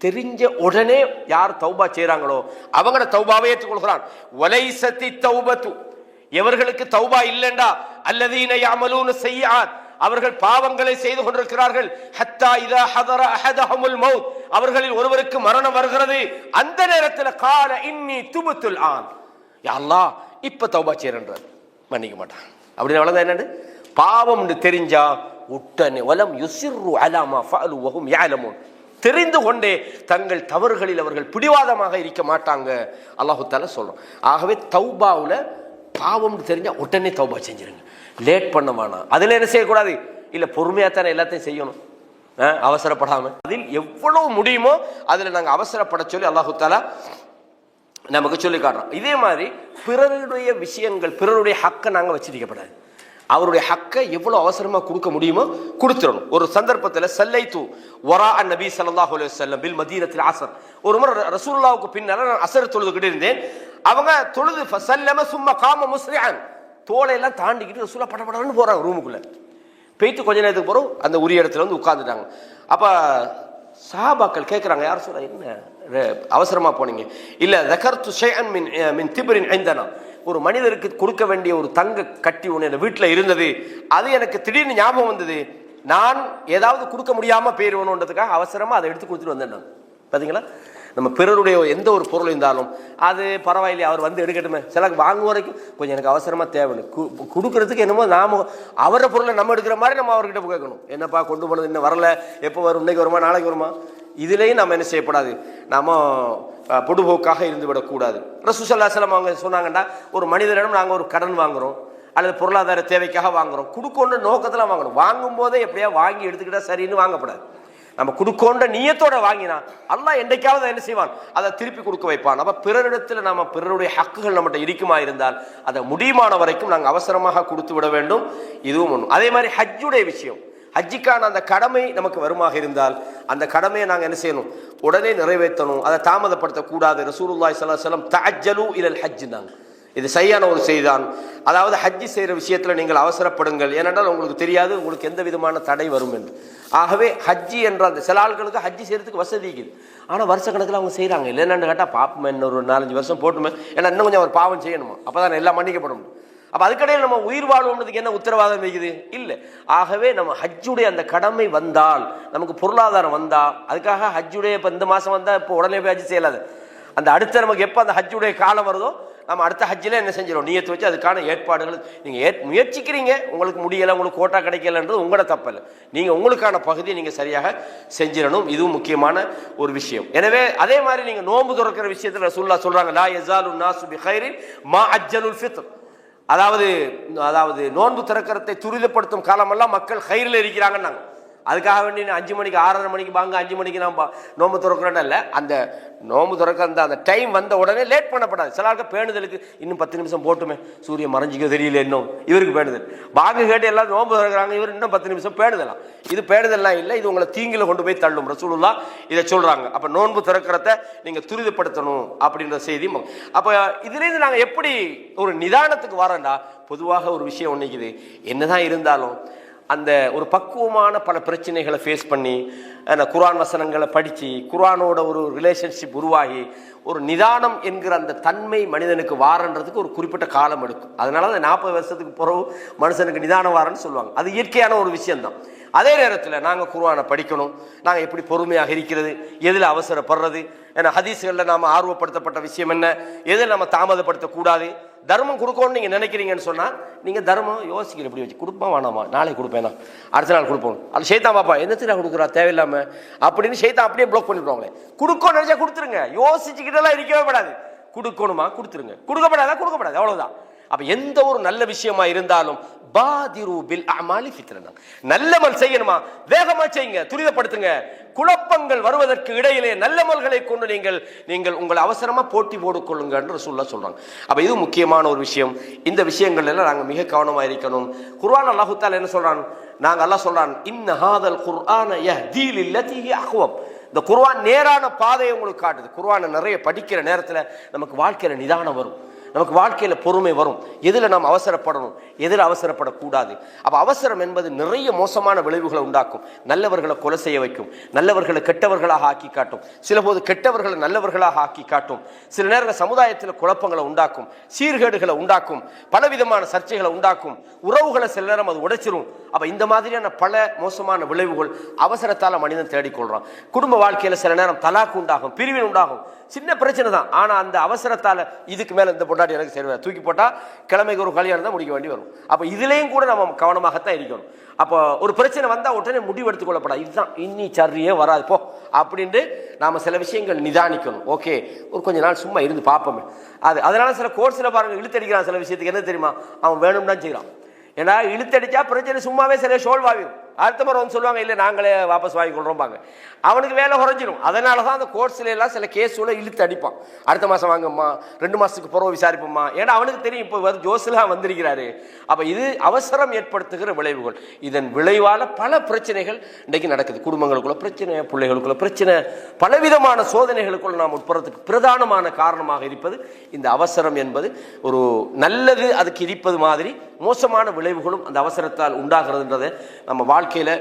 தெரிஞ்ச உடனே யார் தௌபா செய்றாங்களோ அவங்கள தௌபாவை ஏற்றுக்கொள்கிறான். வலைஸத்தி தௌபத்து, எவர்களுக்கு தௌபா இல்லைண்டா, அல்லதீன யஅமலூன ஸய்யிஆத், அவர்கள் பாவங்களை செய்து கொண்டிருக்கிறார்கள், ஹத்தா இதா ஹதர அஹதஹுல் மௌத், அவர்களில் ஒருவருக்கு மரணம் வருகிறது, அந்த நேரத்தில் கால இன்னி துபுத்துல் ஆன், யா அல்லாஹ் இப்ப தௌபா செய்றேன்றார், மன்னிக்க மாட்டான். அப்படின்னு வளர்ந்தா என்னது, பாவம் என்று தெரிஞ்சா உடனே வலம் யுசிர்ரு அலா மா ஃபஅலு வஹும் யஅலமூன், தெரிந்து கொண்டே தங்கள் தவறுகளில் அவர்கள் பிடிவாதமாக இருக்க மாட்டாங்க, அல்லாஹ் தஆலா சொல்றான். ஆகவே தௌபாவுல பாவம் தெரிஞ்சா உடனே தௌபா செஞ்சிருங்க, லேட் பண்ண வேணாம். அதுல என்ன செய்யக்கூடாது, இல்ல பொறுமையா தானே எல்லாத்தையும் செய்யணும், அவசரப்படாம. அதில் எவ்வளவு முடியுமோ அதுல நாங்க அவசரப்பட சொல்லி அல்லாஹ் தஆலா நமக்கு சொல்லி காட்டுறோம். இதே மாதிரி பிறருடைய விஷயங்கள், பிறருடைய ஹக்கை நாங்க வச்சிருக்கப்படாது, அவருடைய ஹக்கை எவ்வளவு அவசரமா கொடுக்க முடியுமோ கொடுத்துடணும். ஒரு சந்தர்ப்பத்தில் சல்லைத்து வரா நபி ஸல்லல்லாஹு அலைஹி வஸல்லம் பில் மதீனத்தில் அஸர், ஒரு முறை ரசூலுல்லாஹ்வுக்கு பின்னால நான் அஸர் தொழுதுகிட்டு இருந்தேன், அவங்க தொழுது ஃபஸல்லம சும்ம காம முஸ்ரிஅன், தோளையெல்லாம் தாண்டிக்கிட்டு ரசூலுல்லாஹ் படபடன்னு போறாங்க ரூமுக்குள்ள, போயிட்டு கொஞ்ச நேரத்துக்கு போறோம் அந்த உரிய இடத்துல வந்து உட்கார்ந்துட்டாங்க. அப்ப சஹாபாக்கள் கேட்குறாங்க, யார் சொல்ற என்ன அவசரமா போனீங்க? இல்ல ذكرت شيئا من تبر عندنا, ஒரு மனிதருக்கு கொடுக்க வேண்டிய ஒரு தங்க கட்டி ஒன்று வீட்டில் இருந்தது, அது எனக்கு திடீர்னு ஞாபகம் வந்தது, நான் ஏதாவது கொடுக்க முடியாம போயிருவணுன்றதுக்காக அவசரமா அதை எடுத்து கொடுத்துட்டு வந்தேன். பாத்தீங்களா, நம்ம பிறருடைய எந்த ஒரு பொருள் இருந்தாலும் அது பரவாயில்லையே, அவர் வந்து எடுக்கட்டுமே, சில வாங்குவ வரைக்கும் கொஞ்சம் எனக்கு அவசரமா தேவைன்னு கொடுக்கறதுக்கு என்னமோ நாம அவர பொருளை நம்ம எடுக்கிற மாதிரி நம்ம அவர்கிட்ட கேட்கணும், என்னப்பா கொண்டு போனது இன்னும் வரல, எப்போ வரும், இன்னைக்கு வருமா நாளைக்கு வருமா, இதுலேயும் நம்ம என்ன செய்யப்படாது, நாம பொடுபோக்காக இருந்து விடக்கூடாது. ரசூல் ஸல்லல்லாஹு அலைஹி வஸல்லம் அவங்க சொன்னாங்கன்னா, ஒரு மனிதரிடம் நாங்கள் ஒரு கடன் வாங்குறோம் அல்லது பொருளாதார தேவைக்காக வாங்குறோம், கொடுக்கோன்ற நோக்கத்தில் வாங்கணும், வாங்கும் போதே எப்படியா வாங்கி எடுத்துக்கிட்டா சரின்னு வாங்கப்படாது. நம்ம கொடுக்கோன்ற நியத்தோட வாங்கினா அல்லாஹ் என்றைக்காவது என்ன செய்வான், அதை திருப்பி கொடுக்க வைப்பான். அப்ப பிறரிடத்துல நம்ம பிறருடைய ஹக்குகள் நம்மகிட்ட இருக்குமா இருந்தால் அதை முடியுமான வரைக்கும் நாங்கள் அவசரமாக கொடுத்து விட வேண்டும். இதுவும் ஒன்று. அதே மாதிரி ஹஜ்ஜுடைய விஷயம், ஹஜ்ஜிக்கான அந்த கடமை நமக்கு வருமாக இருந்தால் அந்த கடமையை நாங்கள் என்ன செய்யணும், உடனே நிறைவேற்றணும், அதை தாமதப்படுத்தக்கூடாது. ரசூலுல்லாஹி ஸல்லல்லாஹு அலைஹி வஸல்லம் தஅஜ்ஜலு இலல் ஹஜ்ஜினாங்க, இது சரியான ஒரு செய்திதான். அதாவது ஹஜ்ஜி செய்கிற விஷயத்தில் நீங்கள் அவசரப்படுங்கள், ஏனென்றால் உங்களுக்கு தெரியாது உங்களுக்கு எந்த விதமான தடை வரும் என்று. ஆகவே ஹஜ்ஜி என்ற அந்த சில ஆட்களுக்கு ஹஜ்ஜி செய்யறதுக்கு வசதி இருக்குது, ஆனால் வருஷக்கணக்கில் அவங்க செய்கிறாங்க. இல்லை என்னென்னு கேட்டால் பாப்பமே இன்னொரு 4-5 வருஷம் போட்டுமே, ஏன்னா இன்னும் கொஞ்சம் ஒரு பாவம் செய்யணுமா, அப்போ தான் எல்லாம் மன்னிக்கப்படும். அப்போ அதுக்கடையில் நம்ம உயிர் வாழ்வுன்றதுக்கு என்ன உத்தரவாதம் வைக்குது, இல்லை. ஆகவே நம்ம ஹஜ்ஜுடைய அந்த கடமை வந்தால், நமக்கு பொருளாதாரம் வந்தால், அதுக்காக ஹஜ்ஜுடைய இப்போ இந்த மாதம் வந்தால் இப்போ உடனே போய் ஹஜ்ஜி செய்யலாது, அந்த அடுத்த நமக்கு எப்போ அந்த ஹஜ்ஜுடைய காலம் வருதோ நம்ம அடுத்த ஹஜ்ஜில் என்ன செஞ்சிடும், நியத்து வச்சு அதுக்கான ஏற்பாடுகள் நீங்கள் முயற்சிக்கிறீங்க, உங்களுக்கு முடியலை, உங்களுக்கு கோட்டா கிடைக்கலன்றது உங்களோட தப்பல்ல, நீங்கள் உங்களுக்கான பகுதியை நீங்கள் சரியாக செஞ்சிடணும். இதுவும் முக்கியமான ஒரு விஷயம். எனவே அதே மாதிரி நீங்கள் நோன்பு துறக்கிற விஷயத்தில் ரசூலுல்லாஹ் சொல்றாங்க, லா யஸாலு நாசு பிகைரின் மா அஜ்ஜலுல் ஃபித்ர், அதாவது நோன்பு திறக்கிறதை துரிதப்படுத்தும் காலமெல்லாம் மக்கள் ஹைரில் இருக்கிறாங்கன்னாங்க. அதுக்காக வேண்டி 5 மணிக்கு 6:30 மணிக்கு வாங்க 5 மணிக்கு நான் நோம்பு திறக்கிறேன்னு இல்லை. அந்த நோம்பு திறக்க அந்த டைம் வந்த உடனே லேட் பண்ணப்படாது. சில ஆளுக்கு பேணுதலுக்கு இன்னும் 10 நிமிஷம் போட்டுமே, சூரியன் மறைஞ்சிக்க தெரியல, இன்னும் இவருக்கு பேணுதல். வாங்க கேட்டு எல்லாம் நோம்பு திறக்கிறாங்க, இவர் இன்னும் 10 நிமிஷம் பேணுதலாம். இது பேணுதல்லாம் இல்லை, இது உங்களை தீங்கில கொண்டு போய் தள்ளும். ரசூலுல்லாஹ் இதை சொல்றாங்க. அப்ப நோன்பு திறக்கிறத நீங்க துரிதப்படுத்தணும் அப்படின்ற செய்தி. அப்ப இதுலேருந்து நாங்கள் எப்படி ஒரு நிதானத்துக்கு வரோம்டா, பொதுவாக ஒரு விஷயம் ஒன்றைக்குது, என்னதான் இருந்தாலும் அந்த ஒரு பக்குவமான பல பிரச்சனைகளை ஃபேஸ் பண்ணி குர்ஆன் வசனங்களை படித்து குர்ஆனோட ஒரு ரிலேஷன்ஷிப் உருவாகி ஒரு நிதானம் என்கிற அந்த தன்மை மனிதனுக்கு வாரன்றதுக்கு ஒரு குறிப்பிட்ட காலம் எடுக்கும். அதனால அந்த 40 வருஷத்துக்கு பிறகு மனுஷனுக்கு நிதானம் வாரன்னு சொல்லுவாங்க. அது இயற்கையான ஒரு விஷயம்தான். அதே நேரத்தில் நாங்கள் குர்ஆனை படிக்கணும், நாங்கள் எப்படி பொறுமையாக இருக்கிறது, எதில் அவசரப்படுறது, ஏன்னா ஹதீஸ்களில் நாம் ஆர்வப்படுத்தப்பட்ட விஷயம் என்ன, எதில் நம்ம தாமதப்படுத்தக்கூடாது. தர்மம் கொடுக்கணும்னு நீங்கள் நினைக்கிறீங்கன்னு சொன்னால் நீங்கள் தர்மம் யோசிக்கிற எப்படி வச்சு கொடுப்பா வேணாமா, நாளைக்கு கொடுப்பேனா, அடுத்த நாள் கொடுப்போம், அது ஷைத்தான் பாப்பா என்னத்துக்கு நான் கொடுக்குறா தேவையில்லாமல் அப்படின்னு ஷைத்தான் அப்படியே பிளாக் பண்ணிவிடுவாங்களே. கொடுக்கணும் நினைச்சா கொடுத்துருங்க, யோசிச்சுக்கிட்டெல்லாம் இருக்கவே படாது. கொடுக்கணுமா கொடுத்துருங்க, கொடுக்கப்படாதா கொடுக்கப்படாது, அவ்வளோதான். அப்ப எந்த ஒரு நல்ல விஷயமா இருந்தாலும் பாதிரு பில் அமாலி ஃபித்ரனா, நல்லமல் செய்யணுமா வேகமா செய்யுங்க, துரிதப்படுத்துங்க. குழப்பங்கள் வருவதற்கு இடையிலே நல்லமல்களை கொண்டு நீங்கள் உங்கள் அவசரமா போட்டி போட்டுக்கொள்ளுங்க என்று ரசூலுல்லாஹ் சொல்றாங்க. அப்ப இது முக்கியமான ஒரு விஷயம். இந்த விஷயங்கள் எல்லாம் நாங்கள் மிக கவனமா இருக்கணும். குர்ஆன் அல்லாஹ் தஆலா என்ன சொல்றான், அல்லாஹ் சொல்றான், இன்ன ஹாதல் குர்ஆன யஹ்தி லில்லதி ஹிய அக்வம். இந்த குர்ஆன் நேரான பாதையை உங்களுக்கு காட்டுது. குர்ஆனை நிறைய படிக்கிற நேரத்தில் நமக்கு வாழ்க்கையில நிதானம் வரும், நமக்கு வாழ்க்கையில பொறுமை வரும். எதில் நாம் அவசரப்படணும், எதில் அவசரப்படக்கூடாது. அப்போ அவசரம் என்பது நிறைய மோசமான விளைவுகளை உண்டாக்கும். நல்லவர்களை கொலை செய்ய வைக்கும், நல்லவர்களை கெட்டவர்களாக ஆக்கி காட்டும், சில போது கெட்டவர்களை நல்லவர்களாக ஆக்கி காட்டும், சில நேரங்கள் சமுதாயத்தில் குழப்பங்களை உண்டாக்கும், சீர்கேடுகளை உண்டாக்கும், பலவிதமான சர்ச்சைகளை உண்டாக்கும், உறவுகளை சில நேரம் அது உடைச்சிரும். அப்போ இந்த மாதிரியான பல மோசமான விளைவுகள் அவசரத்தால் மனிதன் தேடிக்கொள்றான். குடும்ப வாழ்க்கையில் சில நேரம் தலாக்கு உண்டாகும், பிரிவின் உண்டாகும். சின்ன பிரச்சனை தான், ஆனால் அந்த அவசரத்தால் இதுக்கு மேலே இந்த பொண்டாட்டி எனக்கு சரி தூக்கி போட்டால் கிழமைக்கு ஒரு கல்யாணம் தான் முடிக்க வேண்டி வரும். அப்போ இதுலேயும் கூட நம்ம கவனமாகத்தான் இருக்கணும். அப்போ ஒரு பிரச்சனை வந்தால் உடனே முடிவு எடுத்துக்கொள்ளப்படாது, இதுதான் இன்னி சரியே வராது போ அப்படின்ட்டு நாம் சில விஷயங்கள் நிதானிக்கணும். ஓகே ஒரு கொஞ்ச நாள் சும்மா இருந்து பார்ப்போமே. அதனால சில கோர்ஸில் பாருங்கள் இழுத்தடிக்கிறான் சில விஷயத்துக்கு. என்ன தெரியுமா, அவன் வேணும்னு தான் செய்கிறான். ஏன்னா இழுத்தடிச்சா பிரச்சனை சும்மாவே சில சோல்வ் ஆகிடும். அடுத்த முறை வந்து சொல்லுவாங்க இல்லை நாங்களே வாபஸ் வாங்கி கொள்றோம்பாங்க, அவனுக்கு வேலை குறைஞ்சிடும். அதனால தான் அந்த கோர்ட்ஸ்ல எல்லாம் சில கேஸோட இழுத்து அடிப்பான். அடுத்த மாதம் வாங்கம்மா, 2 மாதத்துக்கு பிறகு விசாரிப்போம்மா. ஏன்னா அவனுக்கு தெரியும் இப்போ ஜோஸ்லாம் வந்திருக்கிறாரு. அப்போ இது அவசரம் ஏற்படுத்துகிற விளைவுகள். இதன் விளைவால் பல பிரச்சனைகள் இன்றைக்கு நடக்குது. குடும்பங்களுக்குள்ள பிரச்சனை, பிள்ளைகளுக்குள்ள பிரச்சனை, பலவிதமான சோதனைகளுக்குள்ள நாம் உட்படுறதுக்கு பிரதானமான காரணமாக இருப்பது இந்த அவசரம் என்பது. ஒரு நல்லது அதுக்கு இருப்பது மாதிரி மோசமான விளைவுகளும் அந்த அவசரத்தால் உண்டாகிறதுன்றதை நம்ம வாழ்க்கையில்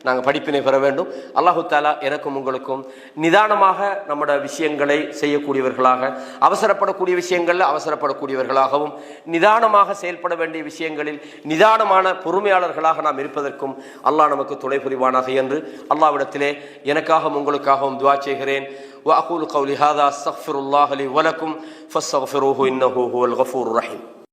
நாங்கள் படிப்பினை பெற வேண்டும். அல்லாஹு தஆலா எனக்கும் உங்களுக்கும் நிதானமாக நம்முடைய விஷயங்களை செய்யக்கூடியவர்களாக, அவசரப்படக்கூடிய விஷயங்களில் அவசரப்படக்கூடியவர்களாகவும், நிதானமாக செயல்பட வேண்டிய விஷயங்களில் நிதானமான பொறுமையாளர்களாக நாம் இருப்பதற்கும் அல்லாஹ் நமக்கு துணை புரிவானாக என்று அல்லாஹ்விடத்திலே எனக்காகவும் உங்களுக்காகவும் துஆ செய்கிறேன். وأقول قولي هذا أستغفر الله لي ولكم فاستغفروه إنه هو الغفور الرحيم.